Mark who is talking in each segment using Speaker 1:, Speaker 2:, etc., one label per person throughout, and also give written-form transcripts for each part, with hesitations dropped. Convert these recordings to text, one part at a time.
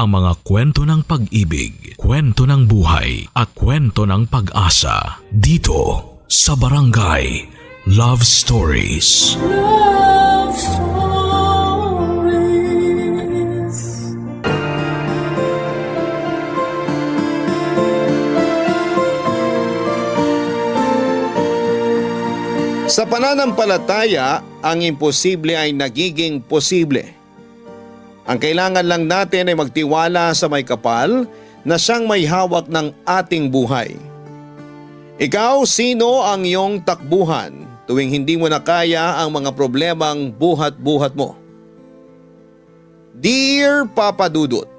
Speaker 1: ang mga kwento ng pag-ibig, kwento ng buhay at kwento ng pag-asa dito sa Barangay Love Stories.
Speaker 2: Love Stories.
Speaker 3: Sa pananampalataya, ang imposible ay nagiging posible. Ang kailangan lang natin ay magtiwala sa may kapal na siyang may hawak ng ating buhay. Ikaw, sino ang iyong takbuhan tuwing hindi mo na kaya ang mga problemang buhat-buhat mo? Dear Papa Dudut,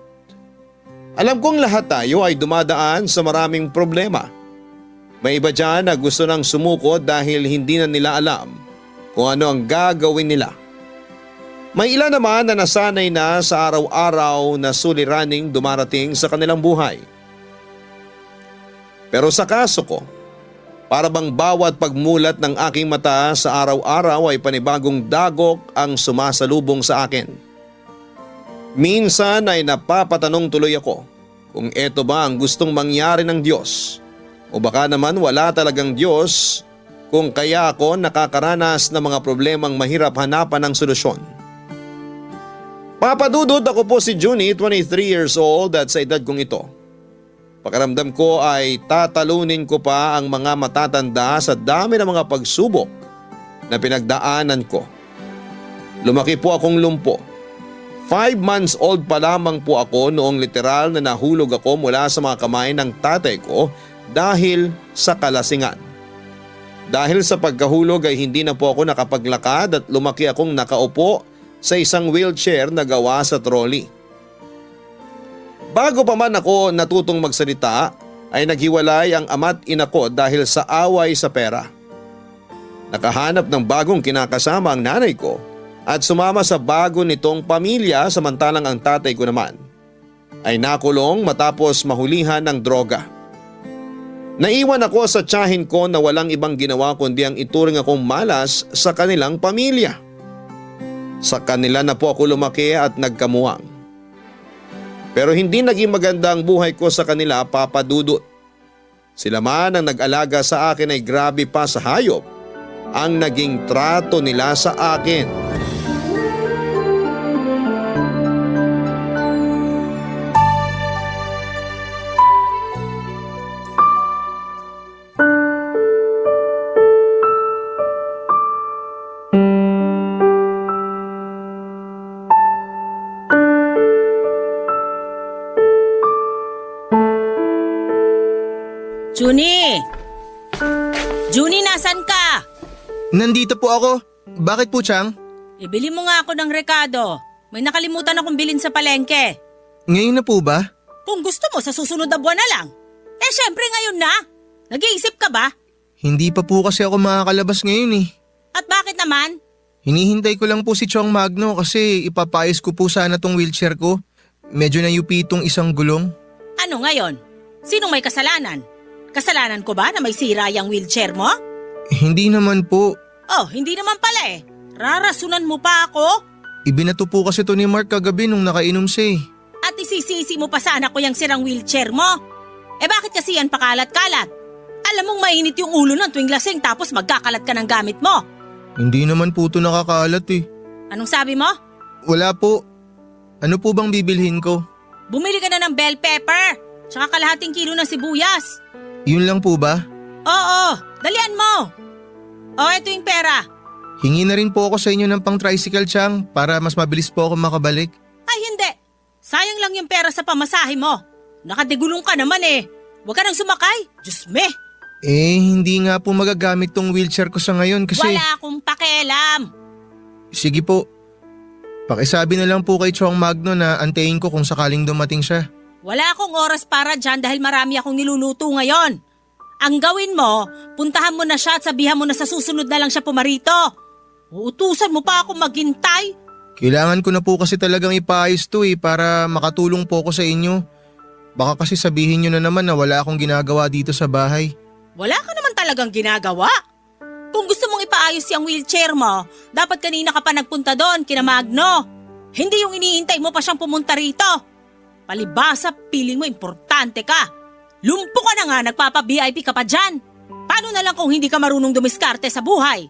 Speaker 3: alam kong lahat tayo ay dumadaan sa maraming problema. May iba dyan na gusto nang sumuko dahil hindi na nila alam kung ano ang gagawin nila. May ilan naman na nasanay na sa araw-araw na suliraning dumarating sa kanilang buhay. Pero sa kaso ko, para bang bawat pagmulat ng aking mata sa araw-araw ay panibagong dagok ang sumasalubong sa akin. Minsan ay napapatanong tuloy ako kung eto ba ang gustong mangyari ng Diyos o baka naman wala talagang Diyos kung kaya ako nakakaranas ng mga problemang mahirap hanapan ng solusyon. Papa Dudut, ako po si Junie, 23 years old at sa edad kong ito. Pakiramdam ko ay tatalunin ko pa ang mga matatanda sa dami ng mga pagsubok na pinagdaanan ko. Lumaki po akong lumpo. 5 months old pa lamang po ako noong literal na nahulog ako mula sa mga kamay ng tatay ko dahil sa kalasingan. Dahil sa pagkahulog ay hindi na po ako nakapaglakad at lumaki akong nakaupo sa isang wheelchair na gawa sa trolley. Bago pa man ako natutong magsalita ay naghiwalay ang ama't ina ko dahil sa away sa pera. Nakahanap ng bagong kinakasama ang nanay ko at sumama sa bago nitong pamilya samantalang ang tatay ko naman ay nakulong matapos mahulihan ng droga. Naiwan ako sa tiyahin ko na walang ibang ginawa kundi ang ituring akong malas sa kanilang pamilya. Sa kanila na po ako lumaki at nagkamuwang. Pero hindi naging maganda ang buhay ko sa kanila, Papa Dudut. Sila man ang nag-alaga sa akin ay grabe pa sa hayop ang naging trato nila sa akin.
Speaker 4: Junie! Junie, nasan ka?
Speaker 5: Nandito po ako. Bakit po, Chang?
Speaker 4: Ibili mo nga ako ng rekado. May nakalimutan akong bilhin sa palengke.
Speaker 5: Ngayon na po ba?
Speaker 4: Kung gusto mo, sa susunod na buwan na lang. Syempre ngayon na. Nag-iisip ka ba?
Speaker 5: Hindi pa po kasi ako makakalabas ngayon eh.
Speaker 4: At bakit naman?
Speaker 5: Hinihintay ko lang po si Chong Magno kasi ipapayos ko po sana tong wheelchair ko. Medyo nayupi itong isang gulong.
Speaker 4: Ano ngayon? Sinong may kasalanan? Kasalanan ko ba na may sira yung wheelchair mo?
Speaker 5: Hindi naman po.
Speaker 4: Oh, hindi naman pala eh. Rarasunan mo pa ako?
Speaker 5: Ibinato po kasi to ni Mark kagabi nung nakainom siya eh.
Speaker 4: At isisisi mo pa sana ko yung sirang wheelchair mo? Bakit kasi yan pakalat-kalat? Alam mong mainit yung ulo ng tuwing lasing tapos magkakalat ka ng gamit mo.
Speaker 5: Hindi naman po to nakakalat eh.
Speaker 4: Anong sabi mo?
Speaker 5: Wala po. Ano po bang bibilhin ko?
Speaker 4: Bumili ka na ng bell pepper, tsaka kalahating kilo ng sibuyas.
Speaker 5: Yun lang po ba?
Speaker 4: Oo, dalian mo. Eto yung pera.
Speaker 5: Hingi na rin po ako sa inyo ng pang-tricycle, Chang, para mas mabilis po ako makabalik.
Speaker 4: Ay hindi, sayang lang yung pera sa pamasahe mo. Nakadigulong ka naman eh. Huwag ka nang sumakay, Diyos me.
Speaker 5: Hindi nga po magagamit tong wheelchair ko sa ngayon kasi…
Speaker 4: Wala akong pakialam.
Speaker 5: Sige po. Pakisabi na lang po kay Chong Magno na antayin ko kung sakaling dumating siya.
Speaker 4: Wala akong oras para dyan dahil marami akong niluluto ngayon. Ang gawin mo, puntahan mo na siya at sabihan mo na sa susunod na lang siya pumarito. Uutusan mo pa ako maghintay?
Speaker 5: Kailangan ko na po kasi talagang ipaayos to para makatulong po ako sa inyo. Baka kasi sabihin nyo na naman na wala akong ginagawa dito sa bahay.
Speaker 4: Wala ka naman talagang ginagawa. Kung gusto mong ipaayos yung wheelchair mo, dapat kanina ka pa nagpunta doon kina Magno. Hindi yung inihintay mo pa siyang pumunta rito. Palibasa, piling mo importante ka. Lumpo ka na nga, nagpapa-VIP ka pa dyan. Paano na lang kung hindi ka marunong dumiskarte sa buhay?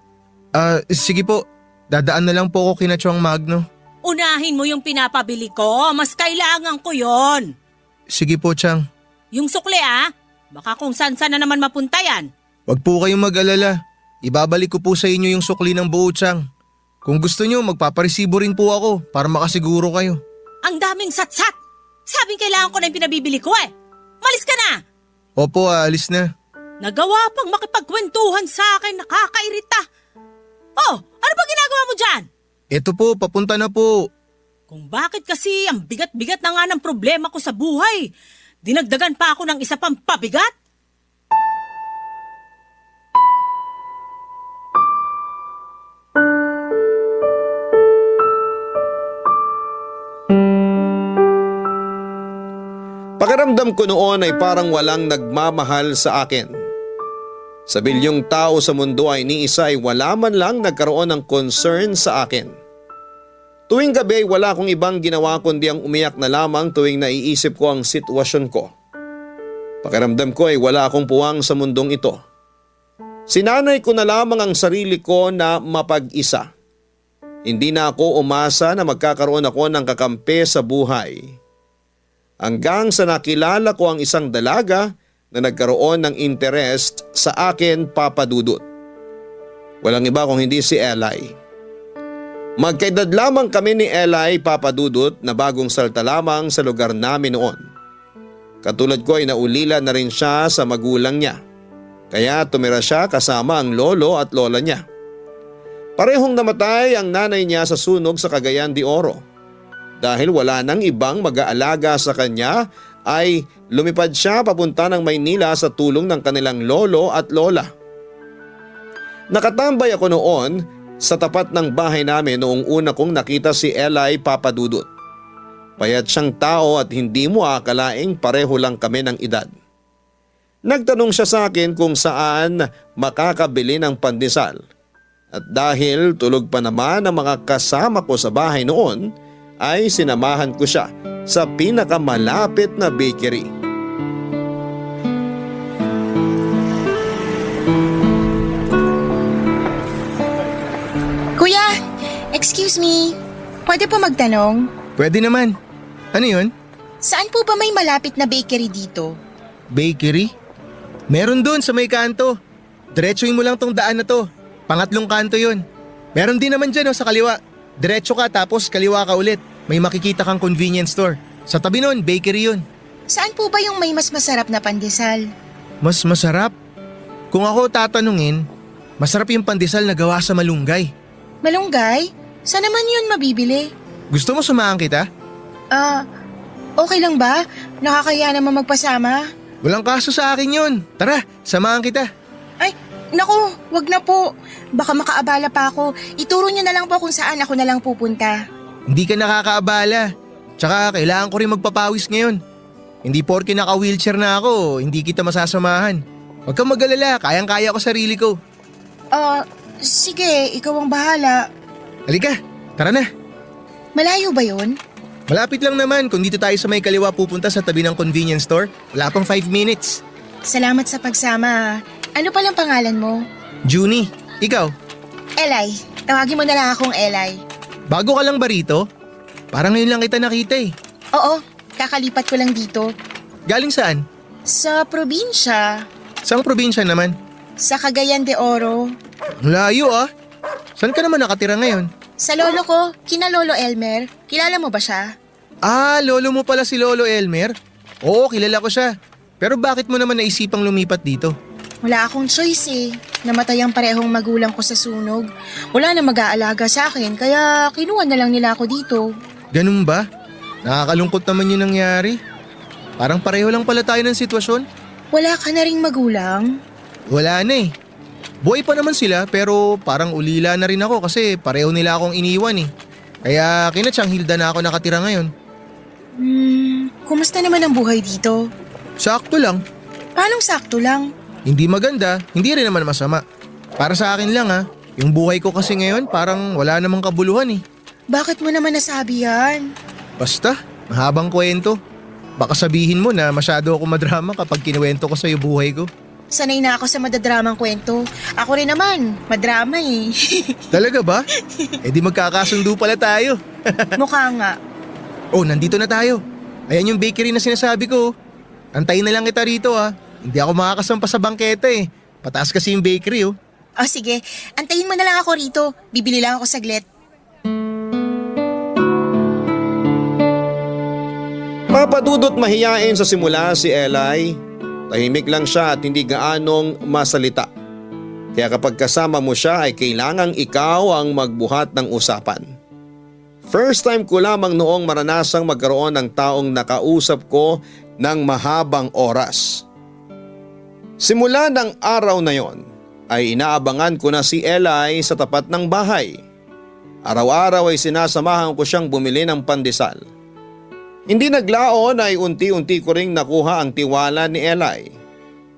Speaker 5: Sige po. Dadaan na lang po ako kina Chong Magno.
Speaker 4: Unahin mo yung pinapabili ko, mas kailangan ko yon.
Speaker 5: Sige po, Chang.
Speaker 4: Yung sukli baka kung saan-saan na naman mapunta yan.
Speaker 5: Wag po kayong mag-alala. Ibabalik ko po sa inyo yung sukli ng buo, Chang. Kung gusto nyo, magpaparesibo rin po ako para makasiguro kayo.
Speaker 4: Ang daming satsat. Sabing kailangan ko na yung pinabibili ko Malis ka na!
Speaker 5: Opo, aalis na.
Speaker 4: Nagawa pang makipagkwentuhan sa akin, nakakairita. Oh, ano ba ginagawa mo dyan?
Speaker 5: Eto po, papunta na po.
Speaker 4: Kung bakit kasi ang bigat-bigat na nga ng problema ko sa buhay. Dinagdagan pa ako ng isa pang pabigat?
Speaker 3: Pakiramdam ko noon ay parang walang nagmamahal sa akin. Sa bilyong tao sa mundo ay ni isa ay wala man lang nagkaroon ng concern sa akin. Tuwing gabi ay wala akong ibang ginawa kundi ang umiyak na lamang tuwing naiisip ko ang sitwasyon ko. Pakiramdam ko ay wala akong puwang sa mundong ito. Sinanay ko na lamang ang sarili ko na mapag-isa. Hindi na ako umasa na magkakaroon ako ng kakampi sa buhay. Hanggang sa nakilala ko ang isang dalaga na nagkaroon ng interest sa akin, Papa Dudut. Walang iba kung hindi si Eli. Magkaedad lamang kami ni Eli, Papa Dudut, na bagong salta lamang sa lugar namin noon. Katulad ko ay naulila na rin siya sa magulang niya. Kaya tumira siya kasama ang lolo at lola niya. Parehong namatay ang nanay niya sa sunog sa Cagayan de Oro. Dahil wala nang ibang mag-aalaga sa kanya ay lumipad siya papunta ng Maynila sa tulong ng kanilang lolo at lola. Nakatambay ako noon sa tapat ng bahay namin noong una kong nakita si Eli, Papa Dudut. Payat siyang tao at hindi mo akalaing pareho lang kami ng edad. Nagtanong siya sa akin kung saan makakabili ng pandesal. At dahil tulog pa naman ang mga kasama ko sa bahay noon, ay sinamahan ko siya sa pinakamalapit na bakery.
Speaker 6: Kuya, excuse me. Pwede po magtanong?
Speaker 5: Pwede naman. Ano yun?
Speaker 6: Saan po ba may malapit na bakery dito?
Speaker 5: Bakery? Meron doon sa may kanto. Diretsuhin mo lang tong daan na to. Pangatlong kanto yun. Meron din naman dyan sa kaliwa. Diretso ka tapos kaliwa ka ulit. May makikita kang convenience store. Sa tabi nun, bakery yun.
Speaker 6: Saan po ba yung may mas masarap na pandesal?
Speaker 5: Mas masarap? Kung ako tatanungin, masarap yung pandesal na gawa sa malunggay.
Speaker 6: Malunggay? Saan naman yun mabibili?
Speaker 5: Gusto mo samahan kita?
Speaker 6: Okay lang ba? Nakakaya naman magpasama?
Speaker 5: Walang kaso sa akin yun. Tara, samahan kita.
Speaker 6: Ay, naku, wag na po. Baka makaabala pa ako. Ituro niyo na lang po kung saan ako na lang pupunta.
Speaker 5: Hindi ka nakakaabala. Tsaka kailangan ko rin magpapawis ngayon. Hindi porke naka-wheelchair na ako, hindi kita masasamahan. Huwag kang mag-alala, kayang-kaya ko sarili ko.
Speaker 6: Sige, ikaw ang bahala.
Speaker 5: Halika, tara na.
Speaker 6: Malayo ba yun?
Speaker 5: Malapit lang naman kung dito tayo sa may kaliwa pupunta sa tabi ng convenience store. Wala pang 5 minutes.
Speaker 6: Salamat sa pagsama. Ano palang pangalan mo?
Speaker 5: Junie, ikaw?
Speaker 6: Eli. Tawagin mo na lang akong Eli.
Speaker 5: Bago ka lang ba rito? Parang ngayon lang kita nakita eh.
Speaker 6: Oo, kakalipat ko lang dito.
Speaker 5: Galing saan?
Speaker 6: Sa probinsya.
Speaker 5: Saang probinsya naman?
Speaker 6: Sa Cagayan de Oro.
Speaker 5: Ang layo ah. Saan ka naman nakatira ngayon?
Speaker 6: Sa lolo ko, kina Lolo Elmer. Kilala mo ba siya?
Speaker 5: Lolo mo pala si Lolo Elmer? Oo, kilala ko siya. Pero bakit mo naman naisipang lumipat dito?
Speaker 6: Wala akong choice eh. Namatay ang parehong magulang ko sa sunog. Wala na mag-aalaga sa akin, kaya kinuha na lang nila ako dito.
Speaker 5: Ganun ba? Nakakalungkot naman yung nangyari. Parang pareho lang pala tayo ng sitwasyon.
Speaker 6: Wala ka na ring magulang?
Speaker 5: Wala na eh. Buhay pa naman sila pero parang ulila na rin ako kasi pareho nila akong iniwan eh. Kaya kinatsang Hilda na ako nakatira ngayon.
Speaker 6: Kumusta naman ang buhay dito?
Speaker 5: Sakto lang.
Speaker 6: Paanong sakto lang?
Speaker 5: Hindi maganda, hindi rin naman masama. Para sa akin lang ha, yung buhay ko kasi ngayon parang wala namang kabuluhan eh.
Speaker 6: Bakit mo naman nasabi yan?
Speaker 5: Basta, mahabang kwento. Baka sabihin mo na masyado ako madrama kapag kinuwento ko sa'yo buhay ko.
Speaker 6: Sanay na ako sa madadramang kwento. Ako rin naman, madrama eh.
Speaker 5: Talaga ba? Eh di magkakasundo pala tayo.
Speaker 6: Mukha nga.
Speaker 5: Oh, nandito na tayo. Ayan yung bakery na sinasabi ko. Antayin na lang kita rito ha. Hindi ako makakasampa sa bangketa eh. Pataas kasi yung bakery oh.
Speaker 6: O sige, antayin mo na lang ako rito. Bibili lang ako saglit.
Speaker 3: Papadudot mahiyain sa simula si Eli. Tahimik lang siya at hindi gaanong masalita. Kaya kapag kasama mo siya ay kailangang ikaw ang magbuhat ng usapan. First time ko lamang noong maranasang magkaroon ng taong nakausap ko ng mahabang oras. Simula ng araw na yon ay inaabangan ko na si Eli sa tapat ng bahay. Araw-araw ay sinasamahan ko siyang bumili ng pandesal. Hindi naglaon ay unti-unti ko ring nakuha ang tiwala ni Eli.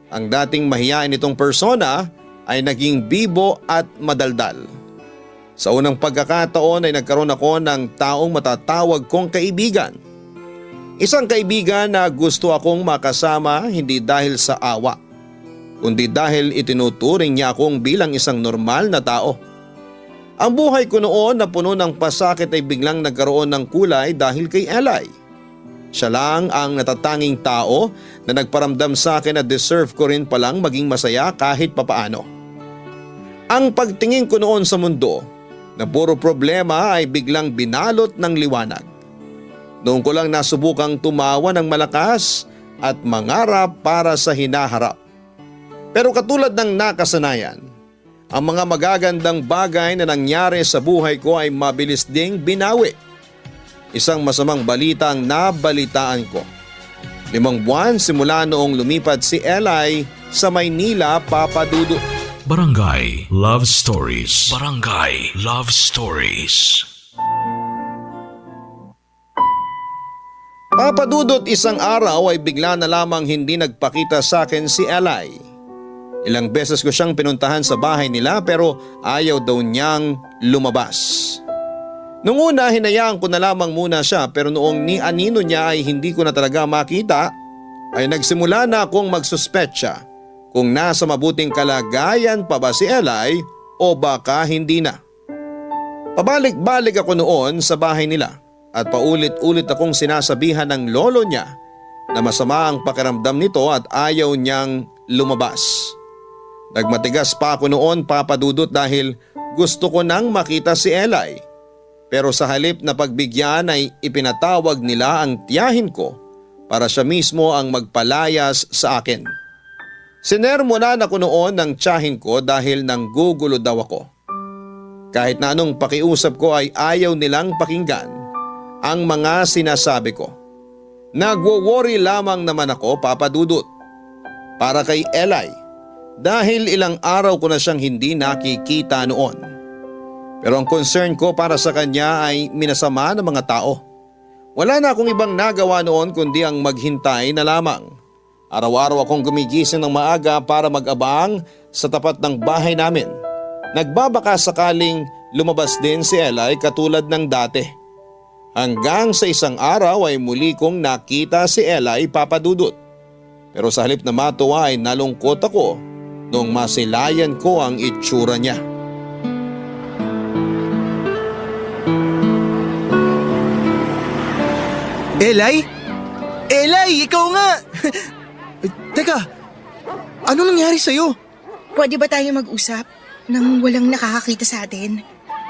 Speaker 3: Ang dating mahiyain nitong persona ay naging bibo at madaldal. Sa unang pagkakataon ay nagkaroon ako ng taong matatawag kong kaibigan. Isang kaibigan na gusto akong makasama hindi dahil sa awa, kundi dahil itinuturing niya akong bilang isang normal na tao. Ang buhay ko noon na puno ng pasakit ay biglang nagkaroon ng kulay dahil kay Eli. Siya lang ang natatanging tao na nagparamdam sa akin na deserve ko rin palang maging masaya kahit papaano. Ang pagtingin ko noon sa mundo na puro problema ay biglang binalot ng liwanag. Noon ko lang nasubukang tumawa ng malakas at mangarap para sa hinaharap. Pero katulad ng nakasanayan, ang mga magagandang bagay na nangyari sa buhay ko ay mabilis ding binawi. Isang masamang balita ang nabalitaan ko. 5 buwan simula noong lumipat si Eli sa Maynila, Papadudot.
Speaker 1: Barangay Love Stories. Barangay Love Stories.
Speaker 3: Papadudot, isang araw ay bigla na lamang hindi nagpakita sa akin si Eli. Ilang beses ko siyang pinuntahan sa bahay nila pero ayaw daw niyang lumabas. Nung una hinayaan ko na lamang muna siya pero noong ni-anino niya ay hindi ko na talaga makita ay nagsimula na akong magsuspetsa kung nasa mabuting kalagayan pa ba si Eli o baka hindi na. Pabalik-balik ako noon sa bahay nila at paulit-ulit akong sinasabihan ng lolo niya na masama ang pakiramdam nito at ayaw niyang lumabas. Nagmatigas pa ako noon, Papadudot, dahil gusto ko nang makita si Eli. Pero sa halip na pagbigyan ay ipinatawag nila ang tiyahin ko para siya mismo ang magpalayas sa akin. Sinermonan ako noon ng tiyahin ko dahil nanggugulo daw ako. Kahit na anong pakiusap ko ay ayaw nilang pakinggan ang mga sinasabi ko. Nagwo-worry lamang naman ako, Papadudot, para kay Eli dahil ilang araw ko na siyang hindi nakikita noon. Pero ang concern ko para sa kanya ay minasama ng mga tao. Wala na akong ibang nagawa noon kundi ang maghintay na lamang. Araw-araw akong gumigising ng maaga para mag-abang sa tapat ng bahay namin. Nagbabaka sakaling lumabas din si Eli katulad ng dati. Hanggang sa isang araw ay muli kong nakita si Eli, Papadudot. Pero sa halip na matuwa ay nalungkot ako nung masilayan ko ang itsura niya.
Speaker 5: Eli? Eli, ikaw nga! Teka, anong nangyari sa'yo?
Speaker 6: Pwede ba tayo mag-usap nang walang nakakakita sa atin?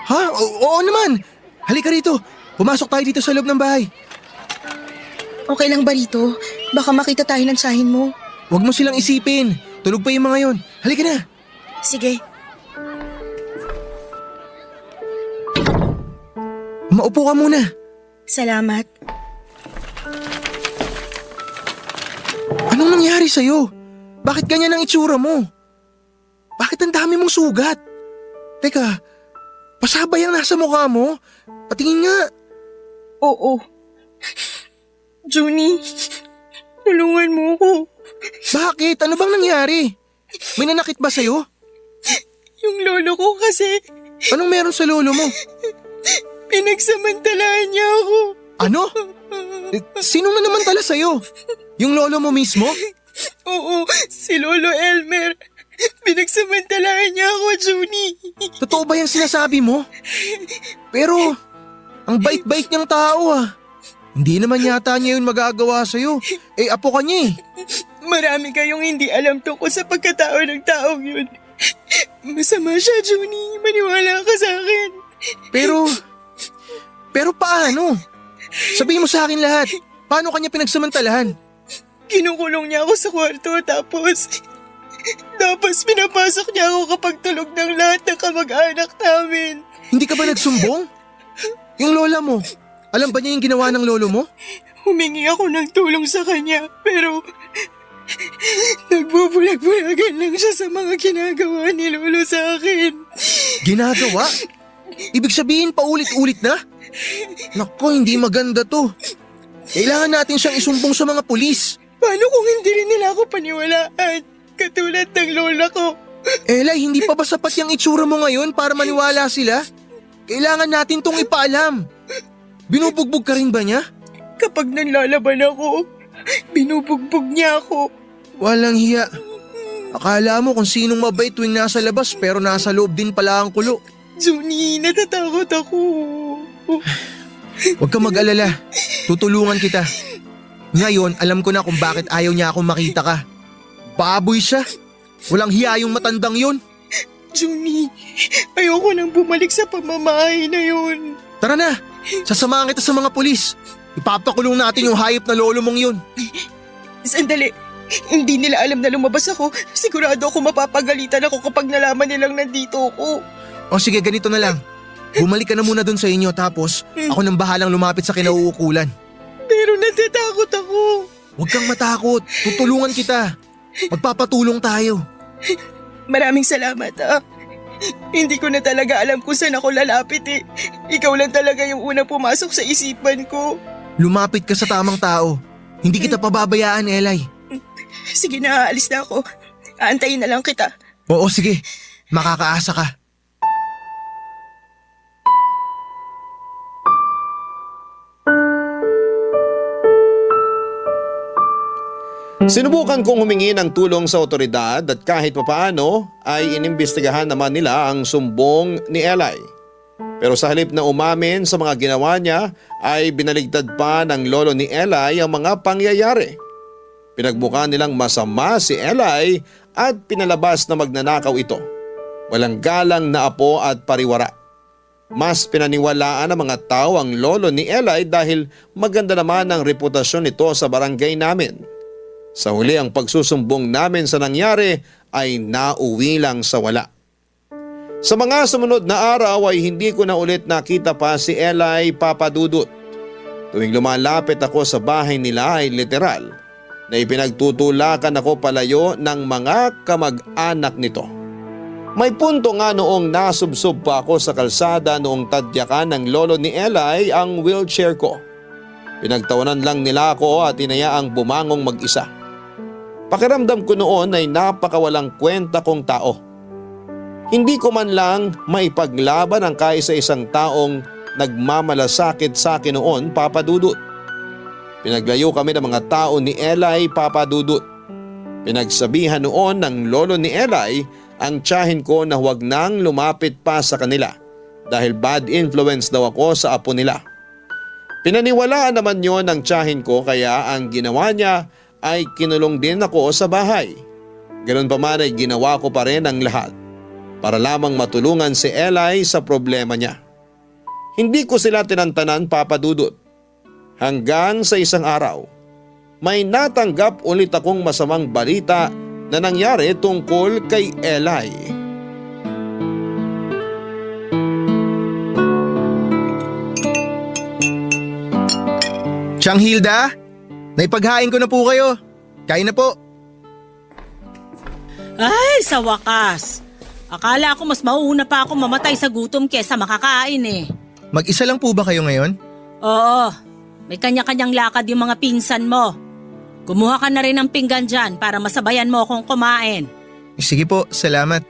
Speaker 5: Ha? Oo naman! Halika rito, pumasok tayo dito sa loob ng bahay.
Speaker 6: Okay lang ba rito? Baka makita tayo ng sahin mo.
Speaker 5: Huwag mo silang isipin, tulog pa yung mga yon. Halika na!
Speaker 6: Sige.
Speaker 5: Maupo ka muna.
Speaker 6: Salamat.
Speaker 5: Anong nangyari sa'yo? Bakit ganyan ang itsura mo? Bakit ang dami mong sugat? Teka, pasabay ang nasa mukha mo? Patingin nga.
Speaker 6: Oo. Junie, tulungan mo ako.
Speaker 5: Bakit? Ano bang nangyari? May nanakit ba sa'yo?
Speaker 6: Yung lolo ko kasi,
Speaker 5: Anong meron sa lolo mo?
Speaker 6: pinagsamantalahan niya ako.
Speaker 5: Ano? Sino man naman tala sa'yo? Yung lolo mo mismo?
Speaker 7: Oo, si Lolo Elmer. Pinagsamantalahan niya ako, Junie.
Speaker 5: Totoo ba yung sinasabi mo? Pero, ang bait-bait niyang tao ah. Hindi naman yata niya yun magagawa sa'yo. Apo ka niya eh.
Speaker 7: Marami kayong hindi alam tungkol sa pagkatao ng taong yun. Masama siya, Junie. Maniwala ka sa akin.
Speaker 5: Pero paano? Sabihin mo sa akin lahat. Paano kanya pinagsamantalahan?
Speaker 7: Kinukulong niya ako sa kwarto tapos pinapasok niya ako kapag tulog ng lahat ng kamag-anak namin.
Speaker 5: Hindi ka ba nagsumbong? Yung lola mo, alam ba niya yung ginawa ng lolo mo?
Speaker 7: Humingi ako ng tulong sa kanya pero nagbubulag-bulagan lang siya sa mga ginagawa ni Lolo sa akin.
Speaker 5: Ginagawa? Ibig sabihin paulit-ulit na? Naku, hindi maganda to. Kailangan natin siyang isumbong sa mga pulis.
Speaker 7: Paano kung hindi rin nila ako paniwalaan? Katulad ng lola ko.
Speaker 5: Elay, hindi pa ba sapat yung itsura mo ngayon para maniwala sila? Kailangan natin tong ipaalam. Binubugbog ka rin ba niya?
Speaker 7: Kapag nanlalaban ako, binubugbog niya ako.
Speaker 5: Walang hiya. Akala mo kung sinong mabait tuwing nasa labas pero nasa loob din pala ang kulo.
Speaker 7: Junie, natatakot ako.
Speaker 5: Huwag kang mag-alala. Tutulungan kita. Ngayon, alam ko na kung bakit ayaw niya akong makita ka. Baboy siya. Walang hiya yung matandang yun.
Speaker 7: Junie, ayoko nang bumalik sa pamamahay na yun.
Speaker 5: Tara na, sasamahan kita sa mga pulis. Ipapakulong natin yung hayop na lolo mong yun.
Speaker 7: Sandali, hindi nila alam na lumabas ako. Sigurado ako mapapagalitan ako kapag nalaman nilang nandito ako.
Speaker 5: O sige, ganito na lang. Bumalik ka na muna dun sa inyo tapos ako nang bahalang lumapit sa kinauukulan.
Speaker 7: Pero natatakot ako.
Speaker 5: Huwag kang matakot, tutulungan kita. Magpapatulong tayo.
Speaker 7: Maraming salamat Hindi ko na talaga alam kung saan ako lalapit eh. Ikaw lang talaga yung unang pumasok sa isipan ko.
Speaker 5: Lumapit ka sa tamang tao. Hindi kita pababayaan, Elay.
Speaker 7: Sige na, aalis na ako. Aantayin na lang kita.
Speaker 5: Oo, sige. Makakaasa ka.
Speaker 3: Sinubukan kong humingi ng tulong sa otoridad at kahit papaano ay inimbestigahan naman nila ang sumbong ni Eli. Pero sa halip na umamin sa mga ginawa niya ay binaligtad pa ng lolo ni Eli ang mga pangyayari. Pinagbuka nilang masama si Eli at pinalabas na magnanakaw ito. Walang galang na apo at pariwara. Mas pinaniwalaan ng mga tao ang lolo ni Eli dahil maganda naman ang reputasyon nito sa barangay namin. Sa huli ang pagsusumbong namin sa nangyari ay nauwi lang sa wala. Sa mga sumunod na araw ay hindi ko na ulit nakita pa si Eli Papadudut. Tuwing lumalapit ako sa bahay nila ay literal na ipinagtutulakan ako palayo ng mga kamag-anak nito. May punto nga noong nasubsob pa ako sa kalsada noong tadyakan ng lolo ni Eli ang wheelchair ko. Pinagtawanan lang nila ako at inayaang bumangong mag-isa. Pakiramdam ko noon ay napakawalang kwenta kong tao. Hindi ko man lang maipaglaban ang kaisa-isang taong nagmamalasakit sa akin noon, Papadudut. Pinaglayo kami ng mga tao ni Eli, Papadudut. Pinagsabihan noon ng lolo ni Eli ang tiyahin ko na huwag nang lumapit pa sa kanila dahil bad influence daw ako sa apo nila. Pinaniwalaan naman yon ng tiyahin ko kaya ang ginawa niya ay kinulong din ako sa bahay. Ganun pa man ay ginawa ko pa rin ang lahat para lamang matulungan si Eli sa problema niya. Hindi ko sila tinantanan, Papadudut. Hanggang sa isang araw, may natanggap ulit akong masamang balita na nangyari tungkol kay Eli.
Speaker 5: Tiyang Hilda, naipaghain ko na po kayo. Kain na po.
Speaker 4: Ay, sa wakas. Akala ko mas mauuna pa ako mamatay sa gutom kesa makakain eh.
Speaker 5: Mag-isa lang po ba kayo ngayon?
Speaker 4: Oo, may kanya-kanyang lakad yung mga pinsan mo. Kumuha ka na rin ng pinggan dyan para masabayan mo akong kumain.
Speaker 5: Sige po, salamat.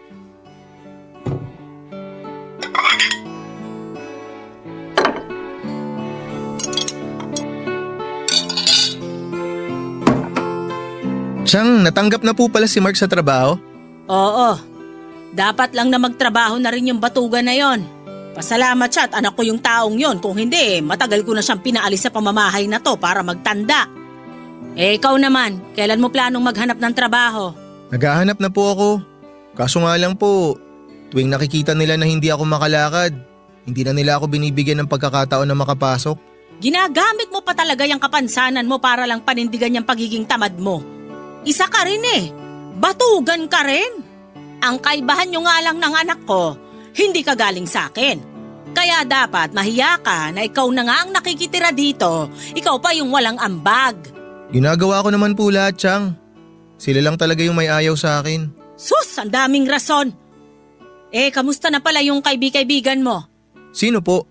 Speaker 5: Chang, natanggap na po pala si Mark sa trabaho?
Speaker 4: Oo, dapat lang na magtrabaho na rin yung batugan na yon. Pasalamat siya at anak ko yung taong yon. Kung hindi, matagal ko na siyang pinaalis sa pamamahay na to para magtanda. Ikaw naman, kailan mo planong maghanap ng trabaho?
Speaker 5: Naghahanap na po ako. Kaso nga lang po, tuwing nakikita nila na hindi ako makalakad, hindi na nila ako binibigyan ng pagkakataon na makapasok.
Speaker 4: Ginagamit mo pa talaga yung kapansanan mo para lang panindigan yung pagiging tamad mo. Isa ka rin eh. Batugan ka rin. Ang kaibahan nyo nga lang ng anak ko, hindi ka galing sa akin. Kaya dapat mahiya ka na ikaw na nga ang nakikitira dito, ikaw pa yung walang ambag.
Speaker 5: Ginagawa ko naman po lahat, Chang. Sila lang talaga yung may ayaw sa akin.
Speaker 4: Sus, ang daming rason. Kamusta na pala yung kaibigan mo?
Speaker 5: Sino po?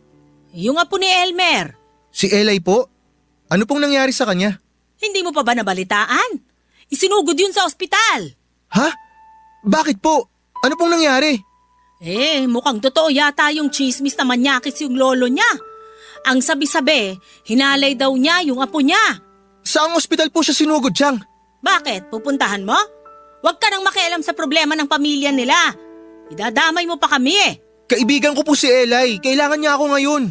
Speaker 4: Yung apo ni Elmer.
Speaker 5: Si Eli po? Ano pong nangyari sa kanya?
Speaker 4: Hindi mo pa ba nabalitaan? Isinugod yun sa ospital.
Speaker 5: Ha? Bakit po? Ano pong nangyari?
Speaker 4: Mukhang totoo yata yung chismis na manyakis yung lolo niya. Ang sabi-sabi, hinalay daw niya yung apo niya.
Speaker 5: Saang ospital po siya sinugod, Chang?
Speaker 4: Bakit? Pupuntahan mo? Huwag ka nang makialam sa problema ng pamilya nila. Idadamay mo pa kami eh.
Speaker 5: Kaibigan ko po si Eli. Kailangan niya ako ngayon.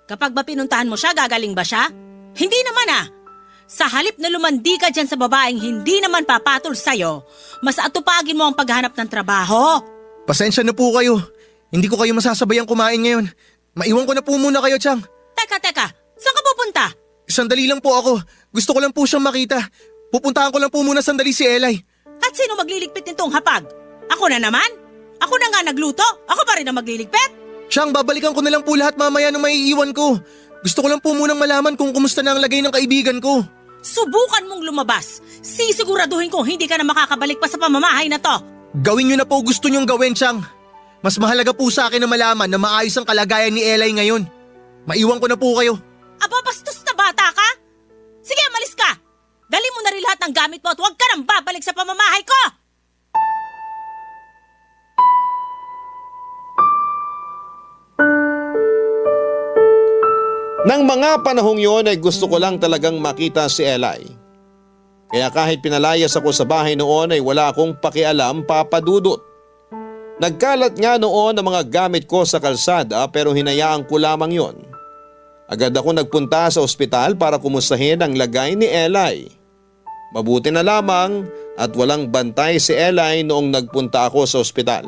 Speaker 4: Kapag ba pinuntahan mo siya, gagaling ba siya? Hindi naman ah. Sa halip na lumandi ka dyan sa babaeng hindi naman papatol sa'yo, mas atupagin mo ang paghanap ng trabaho.
Speaker 5: Pasensya na po kayo. Hindi ko kayo masasabayang kumain ngayon. Maiwan ko na po muna kayo, Chang.
Speaker 4: Teka. Saan ka pupunta?
Speaker 5: Sandali lang po ako. Gusto ko lang po siyang makita. Pupuntahan ko lang po muna sandali si Eli.
Speaker 4: At sino magliligpit nitong hapag? Ako na naman? Ako na nga nagluto? Ako pa rin ang magliligpit?
Speaker 5: Chang, babalikan ko na lang po lahat mamaya nung maiiwan ko. Gusto ko lang po munang malaman kung kumusta na ang lagay ng kaibigan ko.
Speaker 4: Subukan mong lumabas. Sisiguraduhin ko hindi ka na makakabalik pa sa pamamahay na to.
Speaker 5: Gawin niyo na po gusto niyong gawin, Chang. Mas mahalaga po sa akin na malaman na maayos ang kalagayan ni Eli ngayon. Maiwan ko na po kayo.
Speaker 4: Aba, bastos na bata ka? Sige, malis ka. Dali mo na rin lahat ng gamit mo at huwag ka nang babalik sa pamamahay ko.
Speaker 3: Nang mga panahong yon ay gusto ko lang talagang makita si Eli. Kaya kahit pinalayas ako sa bahay noon ay wala akong pakialam, Papa Dudut. Nagkalat nga noon ang mga gamit ko sa kalsada pero hinayaan ko lamang yon. Agad ako nagpunta sa ospital para kumustahin ang lagay ni Eli. Mabuti na lamang at walang bantay si Eli noong nagpunta ako sa ospital.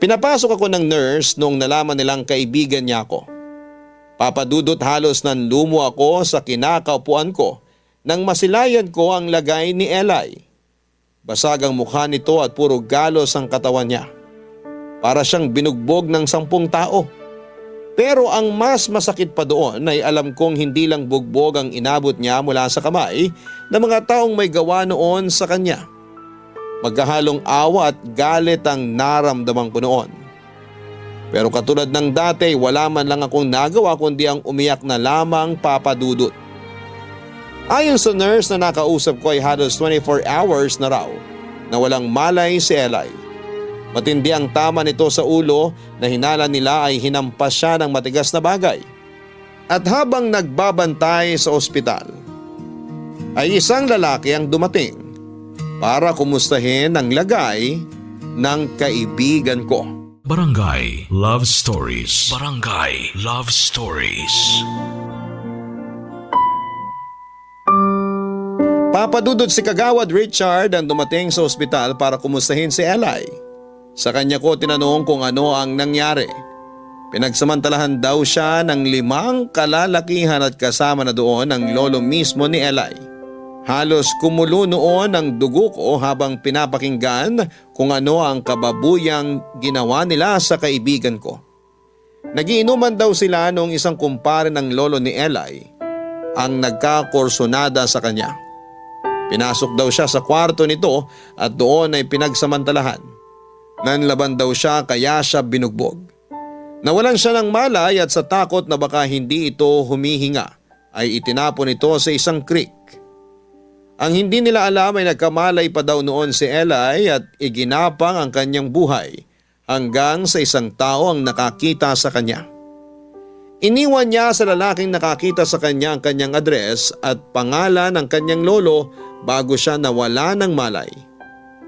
Speaker 3: Pinapasok ako ng nurse noong nalaman nilang kaibigan niya ako. Papa Dudut, halos nanlumo ako sa kinakaupuan ko nang masilayan ko ang lagay ni Eli. Basag ang mukha nito at puro galos ang katawan niya. Para siyang binugbog ng 10 tao. Pero ang mas masakit pa doon ay alam kong hindi lang bugbog ang inabot niya mula sa kamay ng mga taong may gawa noon sa kanya. Magkahalong awa at galit ang naramdaman ko noon. Pero katulad ng dati, wala man lang akong nagawa kundi ang umiyak na lamang, Papa Dudut. Ayon sa nurse na nakausap ko ay halos 24 hours na raw na walang malay si Eli. Matindi ang tama nito sa ulo na hinala nila ay hinampas siya ng matigas na bagay. At habang nagbabantay sa ospital, ay isang lalaki ang dumating para kumustahin ang lagay ng kaibigan ko.
Speaker 1: Barangay Love Stories. Barangay Love Stories.
Speaker 3: Papa Dudut, si Kagawad Richard ang dumating sa ospital para kumustahin si Eli. Sa kanya ko tinanong kung ano ang nangyari. Pinagsamantalahan daw siya ng 5 kalalakihan at kasama na doon ang lolo mismo ni Eli. Halos kumulo noon ang dugo ko habang pinapakinggan kung ano ang kababuyang ginawa nila sa kaibigan ko. Nagiinuman daw sila noong isang kumpare ng lolo ni Eli ang nagkakorsonada sa kanya. Pinasok daw siya sa kwarto nito at doon ay pinagsamantalahan. Nanlaban daw siya kaya siya binugbog. Nawalan siya ng malay at sa takot na baka hindi ito humihinga ay itinapon ito sa isang creek. Ang hindi nila alam ay nagkamalay pa daw noon si Eli at iginapang ang kanyang buhay hanggang sa isang tao ang nakakita sa kanya. Iniwan niya sa lalaking nakakita sa kanya ang kanyang address at pangalan ng kanyang lolo bago siya nawala ng malay.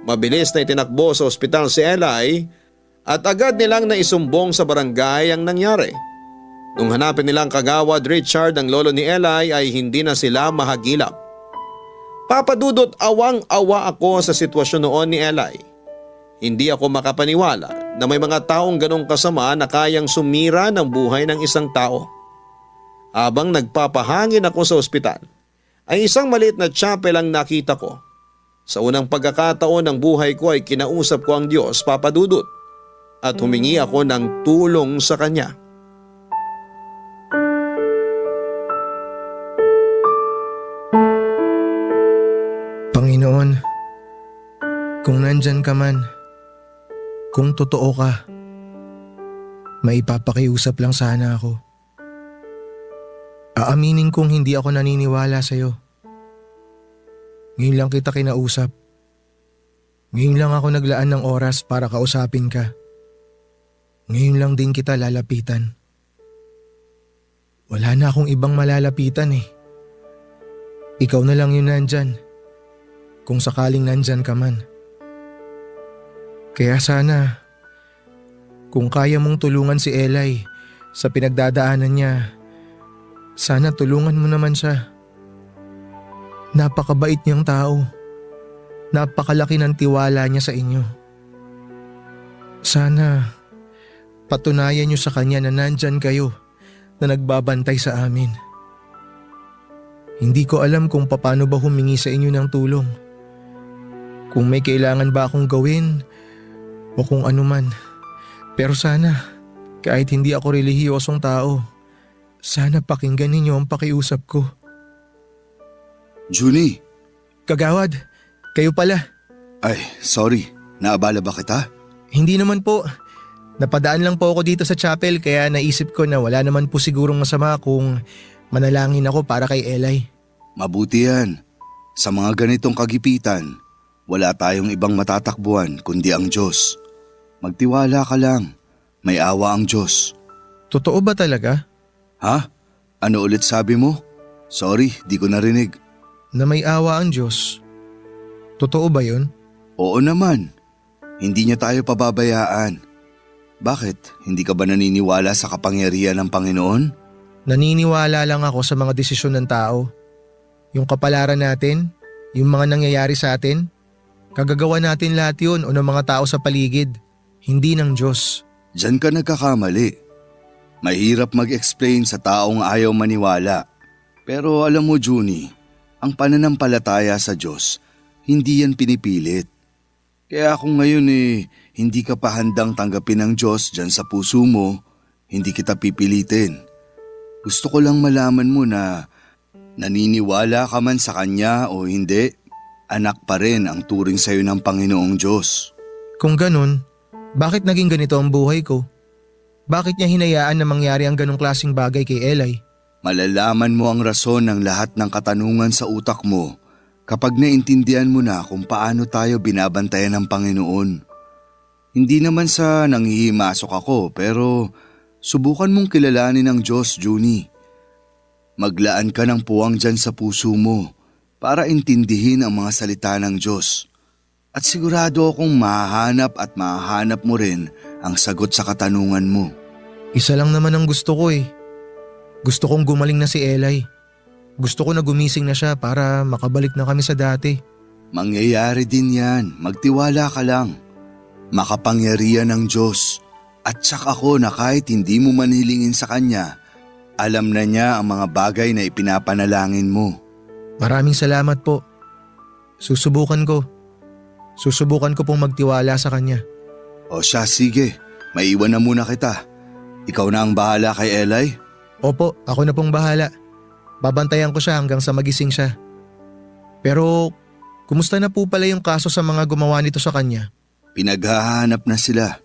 Speaker 3: Mabilis na itinakbo sa ospital si Eli at agad nilang naisumbong sa barangay ang nangyari. Nung hanapin nilang kagawad Richard ang lolo ni Eli ay hindi na sila mahagilap. Papadudot, awang-awa ako sa sitwasyon noon ni Eli. Hindi ako makapaniwala na may mga taong ganong kasama na kayang sumira ng buhay ng isang tao. Habang nagpapahangin ako sa ospital, ay isang maliit na chapel ang nakita ko. Sa unang pagkakataon ng buhay ko ay kinausap ko ang Diyos, Papadudot, at humingi ako ng tulong sa Kanya.
Speaker 5: Panginoon, kung nandyan ka man, kung totoo ka, maipapakiusap lang sana ako. Aaminin kong hindi ako naniniwala sa'yo. Ngayon lang kita kinausap. Ngayon lang ako naglaan ng oras para kausapin ka. Ngayon lang din kita lalapitan. Wala na akong ibang malalapitan eh. Ikaw na lang yun nandyan. Kung sakaling nandyan ka man. Kaya sana, kung kaya mong tulungan si Eli sa pinagdadaanan niya, sana tulungan mo naman siya. Napakabait niyang tao. Napakalaki ng tiwala niya sa inyo. Sana, patunayan niyo sa kanya na nandyan kayo, na nagbabantay sa amin. Hindi ko alam kung paano ba humingi sa inyo ng tulong. Kung may kailangan ba akong gawin, o kung ano man. Pero sana, kahit hindi ako relihiyosong tao, sana pakinggan ninyo ang pakiusap ko.
Speaker 8: Junie.
Speaker 5: Kagawad, kayo pala.
Speaker 8: Ay, sorry. Naabala ba kita?
Speaker 5: Hindi naman po. Napadaan lang po ako dito sa chapel kaya naisip ko na wala naman po sigurong masama kung manalangin ako para kay Eli.
Speaker 8: Mabuti yan. Sa mga ganitong kagipitan, wala tayong ibang matatakbuhan kundi ang Diyos. Magtiwala ka lang. May awa ang Diyos.
Speaker 5: Totoo ba talaga?
Speaker 8: Ha? Ano ulit sabi mo? Sorry, di ko narinig.
Speaker 5: Na may awa ang Diyos? Totoo ba yun?
Speaker 8: Oo naman. Hindi niya tayo pababayaan. Bakit? Hindi ka ba naniniwala sa kapangyarihan ng Panginoon?
Speaker 5: Naniniwala lang ako sa mga desisyon ng tao. Yung kapalaran natin, yung mga nangyayari sa atin, kagagawa natin lahat yun o ng mga tao sa paligid, hindi ng Diyos.
Speaker 8: Diyan ka nagkakamali. Mahirap mag-explain sa taong ayaw maniwala. Pero alam mo, Junie, ang pananampalataya sa Diyos, hindi yan pinipilit. Kaya kung ngayon hindi ka pa handang tanggapin ng Diyos dyan sa puso mo, hindi kita pipilitin. Gusto ko lang malaman mo na naniniwala ka man sa Kanya o hindi, anak pa rin ang turing sa'yo ng Panginoong Diyos.
Speaker 5: Kung ganun, bakit naging ganito ang buhay ko? Bakit niya hinayaan na mangyari ang ganong klaseng bagay kay Eli?
Speaker 8: Malalaman mo ang rason ng lahat ng katanungan sa utak mo kapag naintindihan mo na kung paano tayo binabantayan ng Panginoon. Hindi naman sa nanghihimasok ako pero subukan mong kilalanin ang Diyos, Junie. Maglaan ka ng puwang dyan sa puso mo para intindihin ang mga salita ng Diyos. At sigurado akong mahahanap mo rin ang sagot sa katanungan mo.
Speaker 5: Isa lang naman ang gusto ko eh. Gusto kong gumaling na si Eli. Gusto ko na gumising na siya para makabalik na kami sa dati.
Speaker 8: Mangyayari din yan, magtiwala ka lang. Makapangyarihan ng Diyos. At saka ko na kahit hindi mo manhilingin sa Kanya, alam na niya ang mga bagay na ipinapanalangin mo.
Speaker 5: Maraming salamat po. Susubukan ko. Susubukan ko pong magtiwala sa Kanya.
Speaker 8: O siya, sige. Maiwan na muna kita. Ikaw na ang bahala kay Eli?
Speaker 5: Opo, ako na pong bahala. Babantayan ko siya hanggang sa magising siya. Pero, kumusta na po pala yung kaso sa mga gumawa nito sa kanya?
Speaker 8: Pinaghahanap na sila.